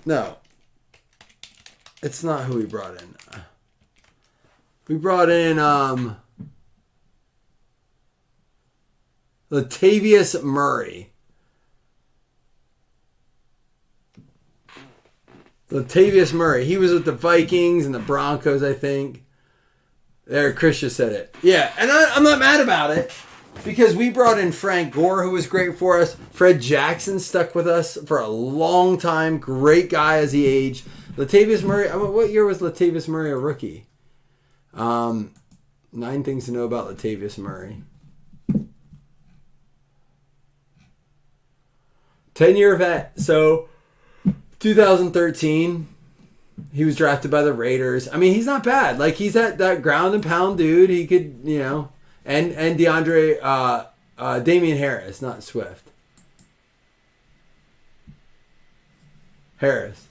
No. It's not who we brought in. We brought in Latavius Murray. Latavius Murray. He was with the Vikings and the Broncos, I think. There, Chris just said it. Yeah, and I'm not mad about it because we brought in Frank Gore, who was great for us. Fred Jackson stuck with us for a long time. Great guy as he aged. Latavius Murray. What year was Latavius Murray a rookie? 9 things to know about Latavius Murray. 10-year vet. So 2013, he was drafted by the Raiders. I mean, he's not bad. Like, he's that ground and pound dude. He could, you know, and Damian Harris, not Swift. Harris.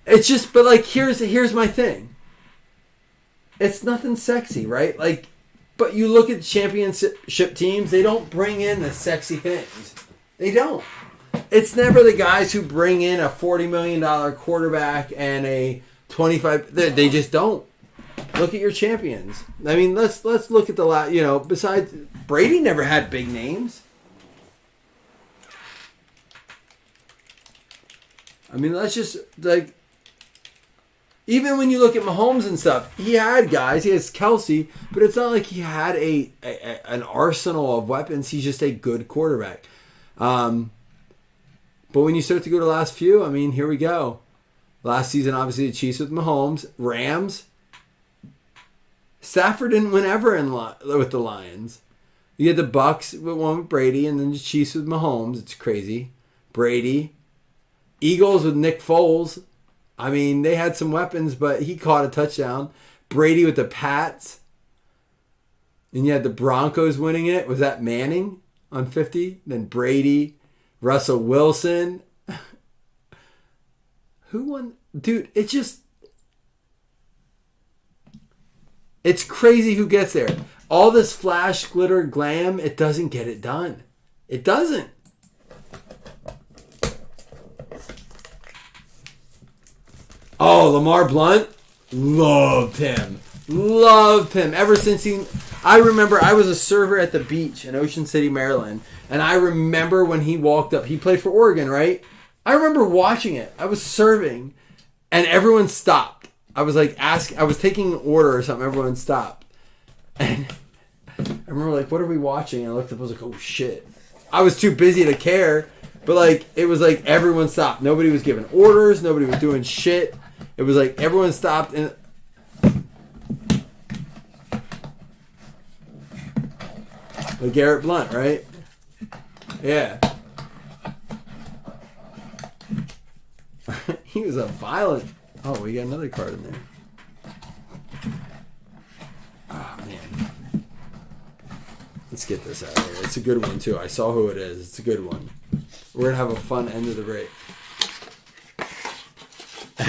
It's just, but like, here's my thing. It's nothing sexy, right? Like, But you look at championship teams, they don't bring in the sexy things. They don't. It's never the guys who bring in a $40 million quarterback and a 25. They just don't. Look at your champions. I mean, let's look at the last. Besides Brady, never had big names. I mean, let's just like. Even when you look at Mahomes and stuff, he had guys. He has Kelsey, but it's not like he had an arsenal of weapons. He's just a good quarterback. But when you start to go to the last few, I mean, here we go. Last season, obviously, the Chiefs with Mahomes. Rams. Stafford didn't win ever with the Lions. You had the Bucks with one with Brady, and then the Chiefs with Mahomes. It's crazy. Brady. Eagles with Nick Foles. I mean, they had some weapons, but he caught a touchdown. Brady with the Pats. And you had the Broncos winning it. Was that Manning on 50? Then Brady. Russell Wilson. Who won? Dude, it's crazy who gets there. All this flash, glitter, glam, it doesn't get it done. It doesn't. Oh, Lamar Blunt? Loved him. Ever since I remember I was a server at the beach in Ocean City, Maryland. And I remember when he walked up. He played for Oregon, right? I remember watching it. I was serving. And everyone stopped. I was like I was taking an order or something. Everyone stopped. And I remember like, what are we watching? And I looked up. I was like, oh shit. I was too busy to care. But like, it was like everyone stopped. Nobody was giving orders. Nobody was doing shit. It was like everyone stopped and like Garrett Blunt, right? Yeah. He was a violent. Oh, we got another card in there. Oh man. Let's get this out of here. It's a good one too. I saw who it is. It's a good one. We're gonna have a fun end of the break.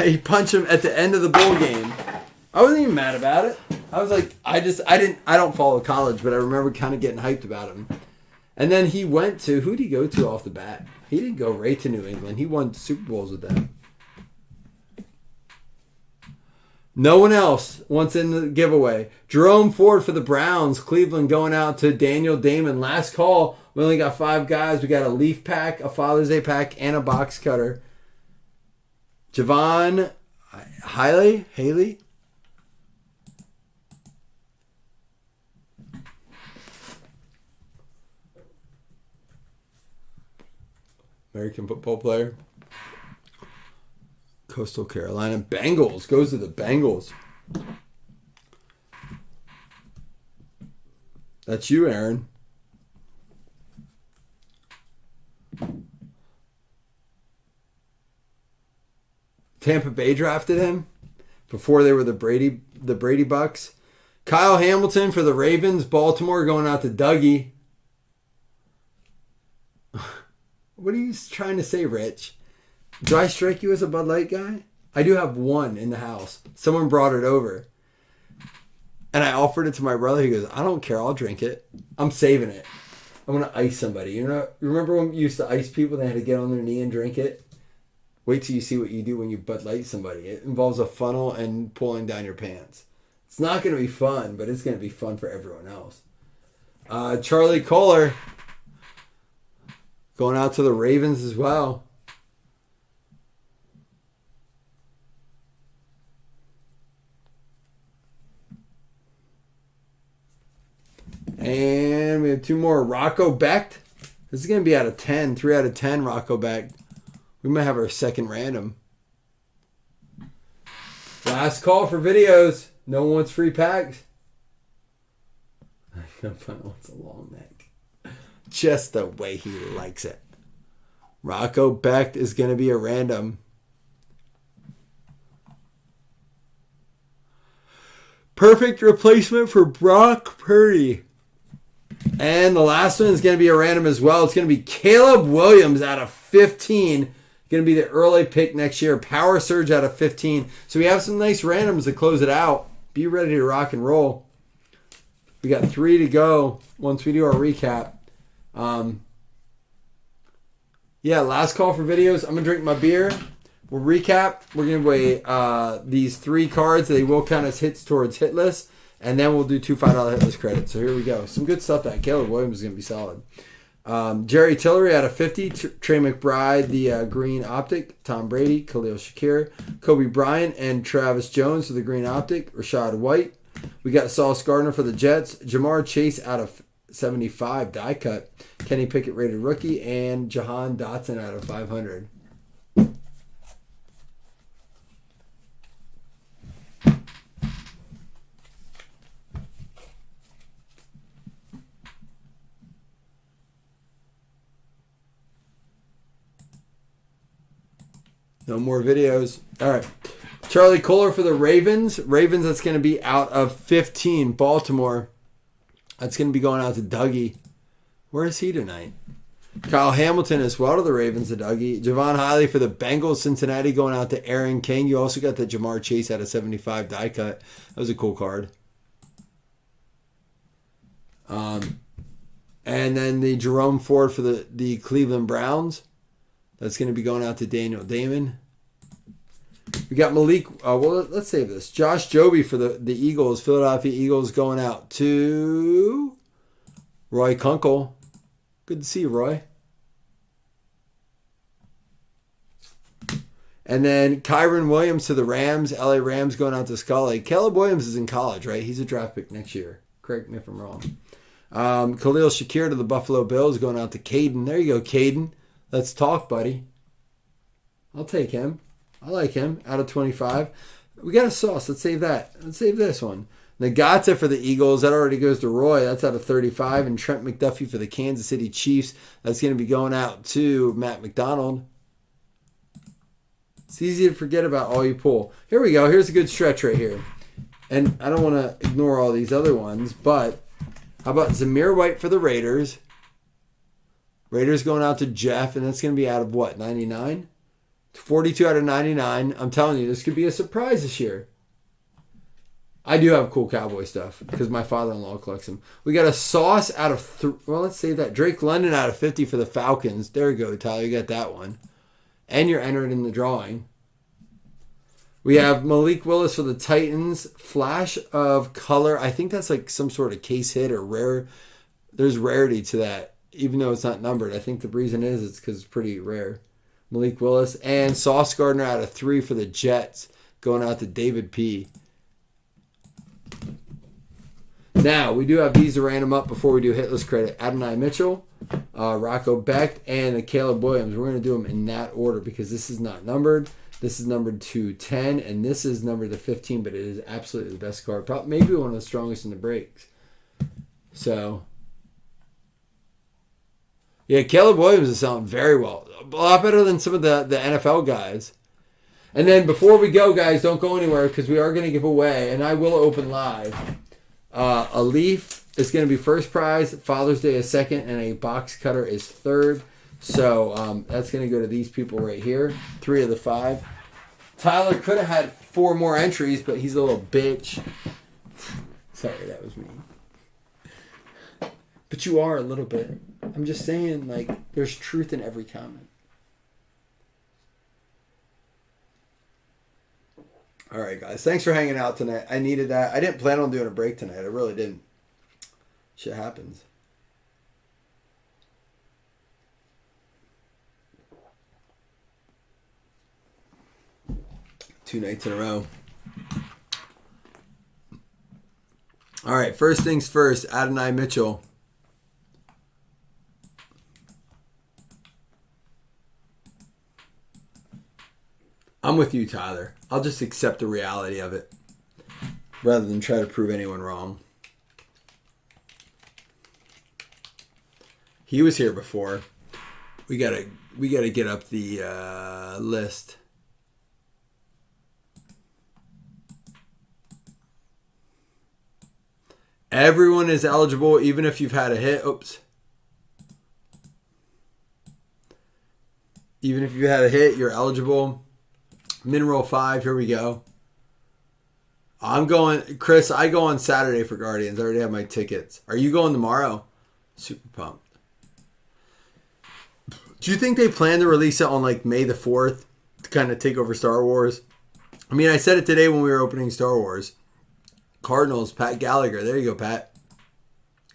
He punched him at the end of the bowl game. I wasn't even mad about it. I was like, I don't follow college, but I remember kind of getting hyped about him. And then he went to, who'd he go to off the bat? He didn't go right to New England. He won Super Bowls with them. No one else wants in the giveaway. Jerome Ford for the Browns. Cleveland going out to Daniel Damon. Last call. We only got 5 guys. We got a Leaf pack, a Father's Day pack, and a box cutter. Javon Haley. American football player. Coastal Carolina. Bengals. Goes to the Bengals. That's you, Aaron. Tampa Bay drafted him before they were the Brady Bucks. Kyle Hamilton for the Ravens. Baltimore going out to Dougie. What are you trying to say, Rich? Do I strike you as a Bud Light guy? I do have one in the house. Someone brought it over. And I offered it to my brother. He goes, I don't care. I'll drink it. I'm saving it. I'm going to ice somebody. Remember when you used to ice people? They had to get on their knee and drink it? Wait till you see what you do when you Bud Light somebody. It involves a funnel and pulling down your pants. It's not going to be fun, but it's going to be fun for everyone else. Charlie Kohler going out to the Ravens as well. And we have 2 more. Rocco Becht. This is going to be out of 10. 3 out of 10, Rocco Becht. We might have our second random. Last call for videos. No one wants free packs. No one wants a long neck. Just the way he likes it. Rocco Becht is going to be a random. Perfect replacement for Brock Purdy. And the last one is going to be a random as well. It's going to be Caleb Williams out of 15. Going to be the early pick next year. Power Surge out of 15. So we have some nice randoms to close it out. Be ready to rock and roll. We got 3 to go once we do our recap. Yeah, last call for videos. I'm going to drink my beer. We'll recap. We're going to give away these 3 cards. They will count as hits towards hit list. And then we'll do 2 $5 hit list credits. So here we go. Some good stuff. That Caleb Williams is going to be solid. Jerry Tillery out of 50. Trey McBride, the green optic. Tom Brady, Khalil Shakir. Kobe Bryant and Travis Jones for the green optic. Rashad White. We got Sauce Gardner for the Jets. Jamar Chase out of 75 die cut. Kenny Pickett rated rookie. And Jahan Dotson out of 500. No more videos. All right. Charlie Kohler for the Ravens. Ravens, that's going to be out of 15. Baltimore. That's going to be going out to Dougie. Where is he tonight? Kyle Hamilton as well to the Ravens, to Dougie. Javon Hiley for the Bengals. Cincinnati going out to Aaron King. You also got the Jamar Chase out of 75 die cut. That was a cool card. And then the Jerome Ford for the Cleveland Browns. That's going to be going out to Daniel Damon. We got Malik. Well, let's save this. Josh Joby for the Eagles. Philadelphia Eagles going out to Roy Kunkel. Good to see you, Roy. And then Kyron Williams to the Rams. LA Rams going out to Scully. Caleb Williams is in college, right? He's a draft pick next year. Correct me if I'm wrong. Khalil Shakir to the Buffalo Bills going out to Caden. There you go, Caden. Let's talk, buddy. I'll take him. I like him. Out of 25. We got a Sauce. Let's save that. Let's save this one. Nagata for the Eagles. That already goes to Roy. That's out of 35. And Trent McDuffie for the Kansas City Chiefs. That's going to be going out to Matt McDonald. It's easy to forget about all you pull. Here we go. Here's a good stretch right here. And I don't want to ignore all these other ones, but how about Zamir White for the Raiders? Raiders going out to Jeff, and that's going to be out of what, 99? 42 out of 99. I'm telling you, this could be a surprise this year. I do have cool Cowboy stuff because my father-in-law collects them. We got a Sauce out of, well, let's save that. Drake London out of 50 for the Falcons. There you go, Tyler. You got that one. And you're entered in the drawing. We have Malik Willis for the Titans. Flash of color. I think that's like some sort of case hit or rare. There's rarity to that. Even though it's not numbered, I think the reason is it's because it's pretty rare. Malik Willis and Sauce Gardner out of 3 for the Jets, going out to David P. Now, we do have these to random up before we do hitless credit. Adonai Mitchell, Rocco Becht, and Caleb Williams. We're going to do them in that order because this is not numbered. This is numbered to 10, and this is numbered to 15, but it is absolutely the best card. Probably, maybe one of the strongest in the breaks. So... yeah, Caleb Williams is selling very well. A lot better than some of the NFL guys. And then before we go, guys, don't go anywhere because we are going to give away, and I will open live. A Leaf is going to be first prize, Father's Day is second, and a box cutter is third. So that's going to go to these people right here, 3 of the 5. Tyler could have had 4 more entries, but he's a little bitch. Sorry, that was mean. But you are a little bit. I'm just saying, like, there's truth in every comment. All right, guys. Thanks for hanging out tonight. I needed that. I didn't plan on doing a break tonight. I really didn't. Shit happens. Two nights in a row. All right, first things first, Adonai Mitchell. I'm with you, Tyler. I'll just accept the reality of it rather than try to prove anyone wrong. He was here before. We gotta get up the list. Everyone is eligible, even if you've had a hit. Oops. Even if you had a hit, you're eligible. Mineral 5, here we go. I'm going, Chris. I go on Saturday for Guardians. I already have my tickets. Are you going tomorrow? Super pumped. Do you think they plan to release it on like May the 4th to kind of take over Star Wars? I mean, I said it today when we were opening Star Wars. Cardinals, Pat Gallagher. There you go, Pat.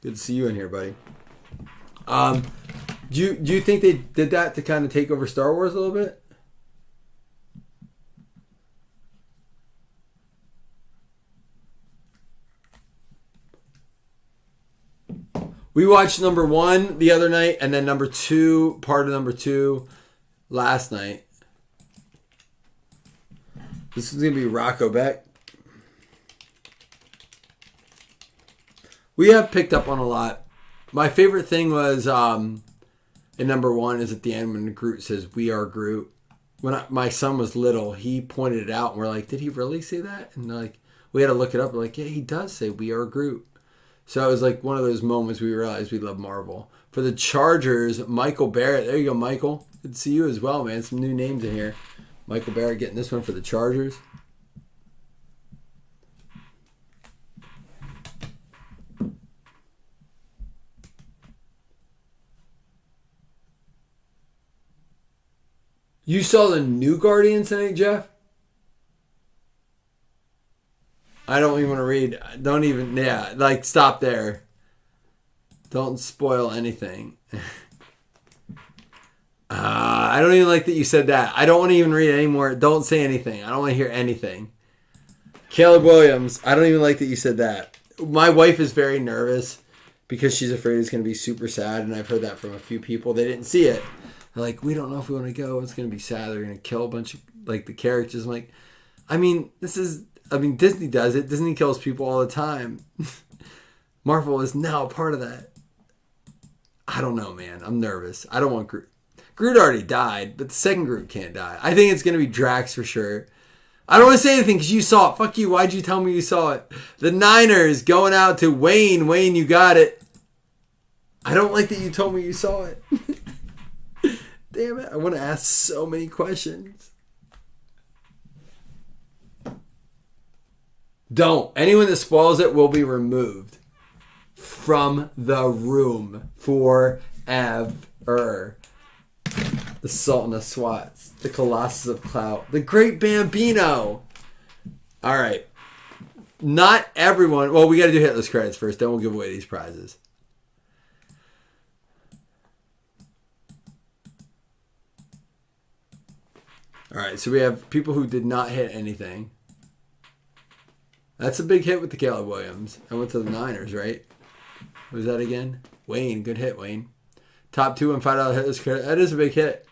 Good to see you in here, buddy. Do you think they did that to kind of take over Star Wars a little bit? We watched number 1 the other night, and then number 2, part of number 2, last night. This is going to be Rocco Beck. We have picked up on a lot. My favorite thing was in number 1 is at the end when Groot says, "We are Groot." When my son was little, he pointed it out, and we're like, did he really say that? And like, we had to look it up. We're like, yeah, he does say, "We are Groot." So it was like one of those moments we realized we love Marvel. For the Chargers, Michael Barrett. There you go, Michael. Good to see you as well, man. Some new names in here. Michael Barrett getting this one for the Chargers. You saw the new Guardians tonight, Jeff? I don't even want to read. Don't even, yeah, like, stop there. Don't spoil anything. I don't even like that you said that. I don't want to even read anymore. Don't say anything. I don't want to hear anything. Caleb Williams, I don't even like that you said that. My wife is very nervous because she's afraid it's going to be super sad, and I've heard that from a few people. They didn't see it. They're like, we don't know if we want to go. It's going to be sad. They're going to kill a bunch of, like, the characters. I'm like, Disney does it. Disney kills people all the time. Marvel is now a part of that. I don't know, man. I'm nervous. I don't want Groot. Groot already died, but the second Groot can't die. I think it's going to be Drax for sure. I don't want to say anything because you saw it. Fuck you. Why'd you tell me you saw it? The Niners going out to Wayne. Wayne, you got it. I don't like that you told me you saw it. Damn it. I want to ask so many questions. Don't. Anyone that spoils it will be removed from the room forever. The Sultan of Swats. The Colossus of Clout. The Great Bambino. All right. Not everyone. Well, we got to do Hitler's credits first. Then we'll give away these prizes. All right. So we have people who did not hit anything. That's a big hit with the Caleb Williams. I went to the Niners, right? What was that again? Wayne. Good hit, Wayne. Top 2 and $5 Hitler's credit. That is a big hit.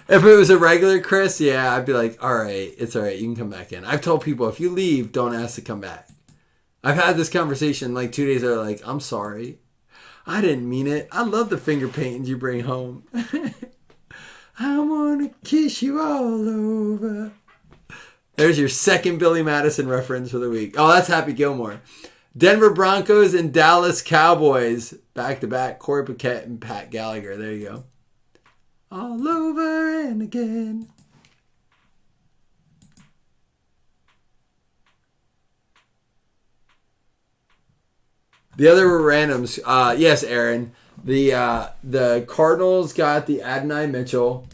If it was a regular Chris, yeah, I'd be like, all right, it's all right. You can come back in. I've told people, if you leave, don't ask to come back. I've had this conversation like 2 days ago, like, I'm sorry. I didn't mean it. I love the finger paintings you bring home. I want to kiss you all over. There's your second Billy Madison reference for the week. Oh, that's Happy Gilmore. Denver Broncos and Dallas Cowboys. Back to back. Corey Paquette and Pat Gallagher. There you go. All over and again. The other were randoms. Yes, Aaron. The Cardinals got the Adonai Mitchell.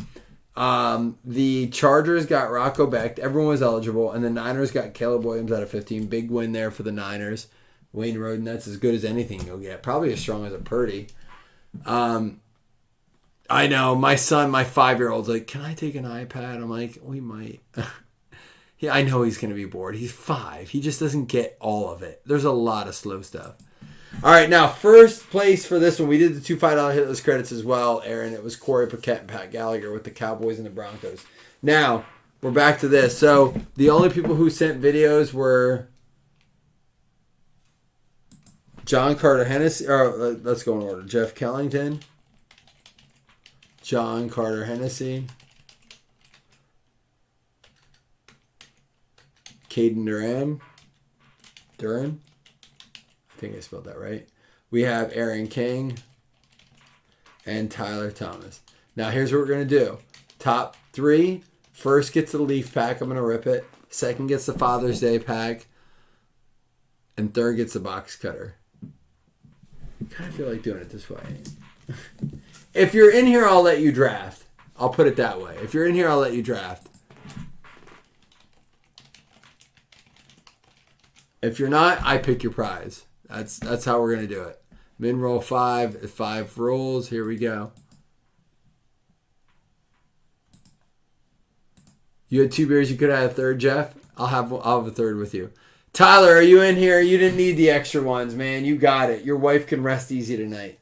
The Chargers got Rocco Becht. Everyone was eligible. And the Niners got Caleb Williams out of 15. Big win there for the Niners. Wayne Roden, that's as good as anything you'll get. Probably as strong as a Purdy. I know. My son, my 5-year-old's like, can I take an iPad? I'm like, we might. Yeah, I know he's going to be bored. He's 5. He just doesn't get all of it. There's a lot of slow stuff. All right, now, first place for this one. We did the 2 $5 hitless credits as well, Aaron. It was Corey Paquette and Pat Gallagher with the Cowboys and the Broncos. Now, we're back to this. So, the only people who sent videos were John Carter Hennessy. Let's go in order. Jeff Kellington. John Carter Hennessy. Caden Duran. I think I spelled that right. We have Aaron King and Tyler Thomas. Now, here's what we're going to do. Top 3. First gets the Leaf pack. I'm going to rip it. Second gets the Father's Day pack. And third gets the box cutter. I kind of feel like doing it this way. If you're in here, I'll let you draft. I'll put it that way. If you're in here, I'll let you draft. If you're not, I pick your prize. That's how we're going to do it. Min roll 5. 5 rolls. Here we go. You had 2 beers. You could have had a third, Jeff. I'll have a third with you. Tyler, are you in here? You didn't need the extra ones, man. You got it. Your wife can rest easy tonight.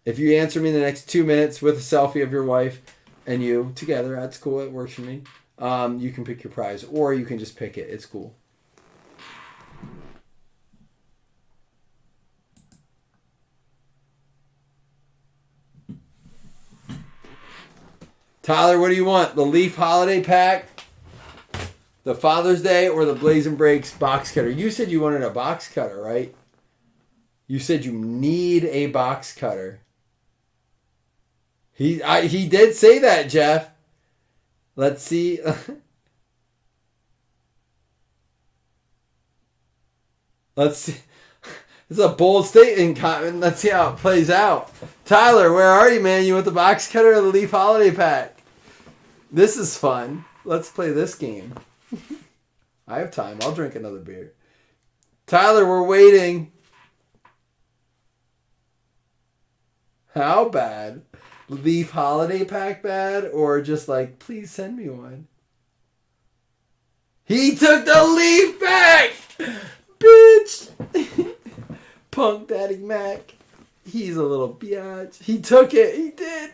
If you answer me in the next 2 minutes with a selfie of your wife and you together, that's cool. It works for me. You can pick your prize, or you can just pick it. It's cool. Tyler, what do you want? The Leaf Holiday Pack, the Father's Day, or the Blazing Breaks box cutter? You said you wanted a box cutter, right? You said you need a box cutter. He did say that, Jeff. Let's see. Let's see. It's a bold statement, Cotton. Let's see how it plays out. Tyler, where are you, man? You want the box cutter or the Leaf Holiday Pack? This is fun. Let's play this game. I have time. I'll drink another beer. Tyler, we're waiting. How bad? Leaf Holiday Pack bad? Or just like, please send me one? He took the Leaf Pack! Bitch! Punk Daddy Mac. He's a little biatch. He took it. He did.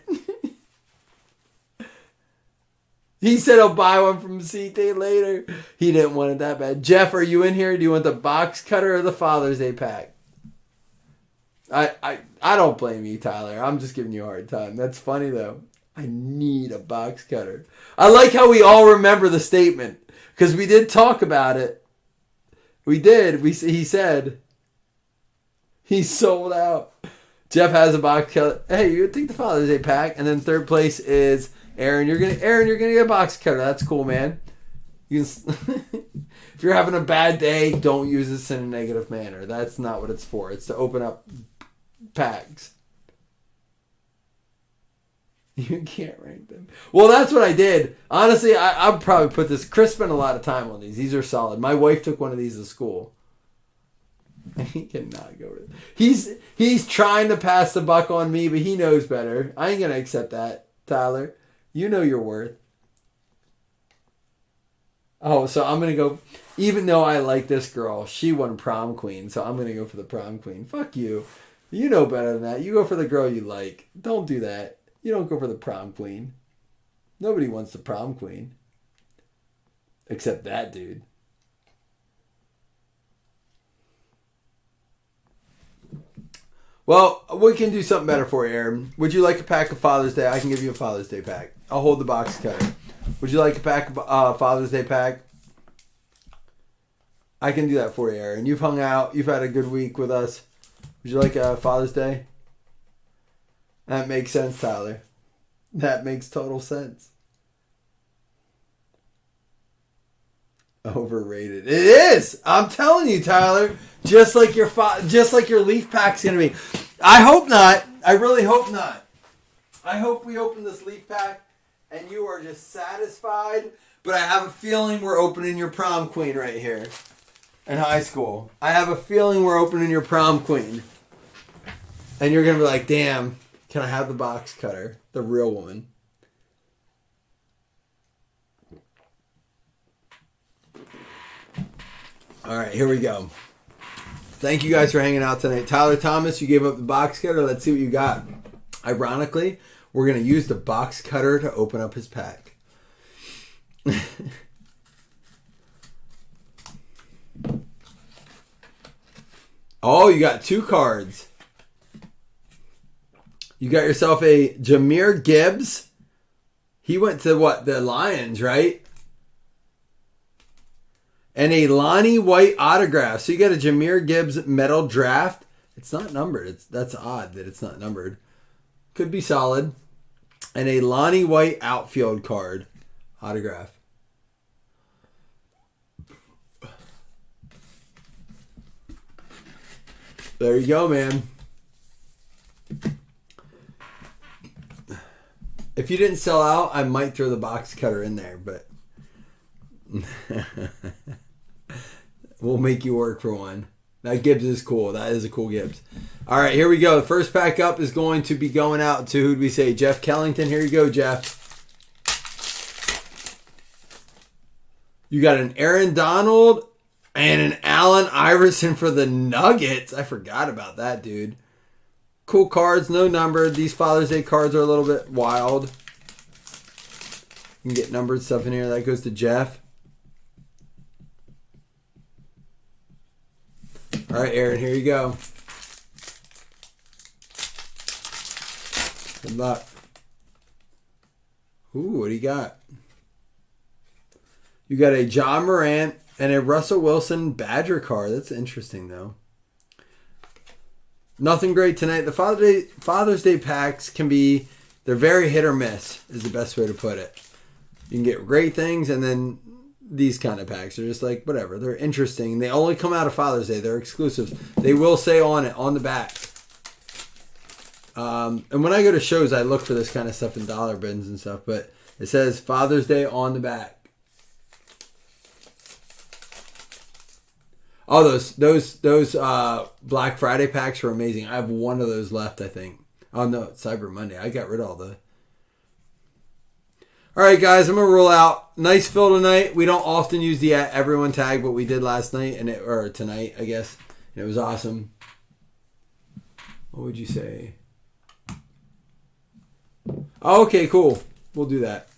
He said I'll buy one from CT later. He didn't want it that bad. Jeff, are you in here? Do you want the box cutter or the Father's Day pack? I don't blame you, Tyler. I'm just giving you a hard time. That's funny, though. I need a box cutter. I like how we all remember the statement. Because we did talk about it. We did. He said he's sold out. Jeff has a box cutter. Hey, you take the Father's Day pack. And then third place is Aaron. You're gonna get a box cutter. That's cool, man. You can, if you're having a bad day, don't use this in a negative manner. That's not what it's for. It's to open up packs. You can't rank them. Well, that's what I did. Honestly, I'd probably put this. Chris spent a lot of time on these. These are solid. My wife took one of these to school. He cannot go with it. He's trying to pass the buck on me, but he knows better. I ain't going to accept that, Tyler. You know your worth. Oh, so I'm going to go. Even though I like this girl, she won prom queen, so I'm going to go for the prom queen. Fuck you. You know better than that. You go for the girl you like. Don't do that. You don't go for the prom queen. Nobody wants the prom queen. Except that dude. Well, we can do something better for you, Aaron. Would you like a pack of Father's Day? I can give you a Father's Day pack. I'll hold the box cutter. Would you like a pack of Father's Day pack? I can do that for you, Aaron. You've hung out. You've had a good week with us. Would you like a Father's Day? That makes sense, Tyler. That makes total sense. Overrated. It is. I'm telling you, Tyler. Just like your Leaf pack's gonna be. I hope not. I really hope not. I hope we open this Leaf pack and you are just satisfied. But I have a feeling we're opening your prom queen right here in high school. I have a feeling we're opening your prom queen, and you're gonna be like, "Damn, can I have the box cutter, the real one?" All right, here we go. Thank you guys for hanging out tonight. Tyler Thomas, you gave up the box cutter. Let's see what you got. Ironically, we're going to use the box cutter to open up his pack. Oh, you got 2 cards. You got yourself a Jahmyr Gibbs. He went to what? The Lions, right? And a Lonnie White autograph. So you got a Jahmyr Gibbs medal draft. It's not numbered. That's odd that it's not numbered. Could be solid. and a Lonnie White outfield card autograph. There you go, man. If you didn't sell out, I might throw the box cutter in there, but we'll make you work for one. That Gibbs is cool. That is a cool Gibbs. All right, here we go. The first pack up is going to be going out to, who'd we say? Jeff Kellington. Here you go, Jeff. You got an Aaron Donald and an Allen Iverson for the Nuggets. I forgot about that, dude. Cool cards, no numbered. These Father's Day cards are a little bit wild. You can get numbered stuff in here. That goes to Jeff. All right, Aaron, here you go. Good luck. Ooh, what do you got? You got a John Morant and a Russell Wilson Badger card. That's interesting, though. Nothing great tonight. The Father's Day packs can be, they're very hit or miss, is the best way to put it. You can get great things, and then these kind of packs are just like, whatever. They're interesting. They only come out of Father's Day. They're exclusives. They will say on it, on the back. And when I go to shows, I look for this kind of stuff in dollar bins and stuff, but it says Father's Day on the back. Oh, those Black Friday packs were amazing. I have one of those left, I think. Oh, no, it's Cyber Monday. I got rid of all the... All right, guys, I'm going to roll out. Nice fill tonight. We don't often use the everyone tag, but we did last night, or tonight, I guess. And it was awesome. What would you say? Oh, okay, cool. We'll do that.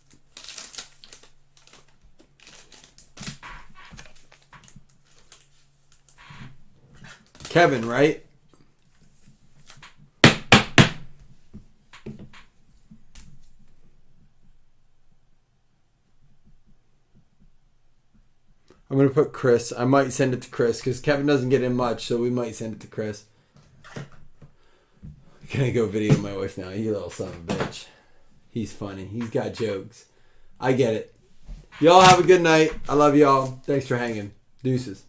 Kevin, right? I'm going to put Chris. I might send it to Chris because Kevin doesn't get in much, so we might send it to Chris. I'm going to go video my wife now. You little son of a bitch. He's funny. He's got jokes. I get it. Y'all have a good night. I love y'all. Thanks for hanging. Deuces.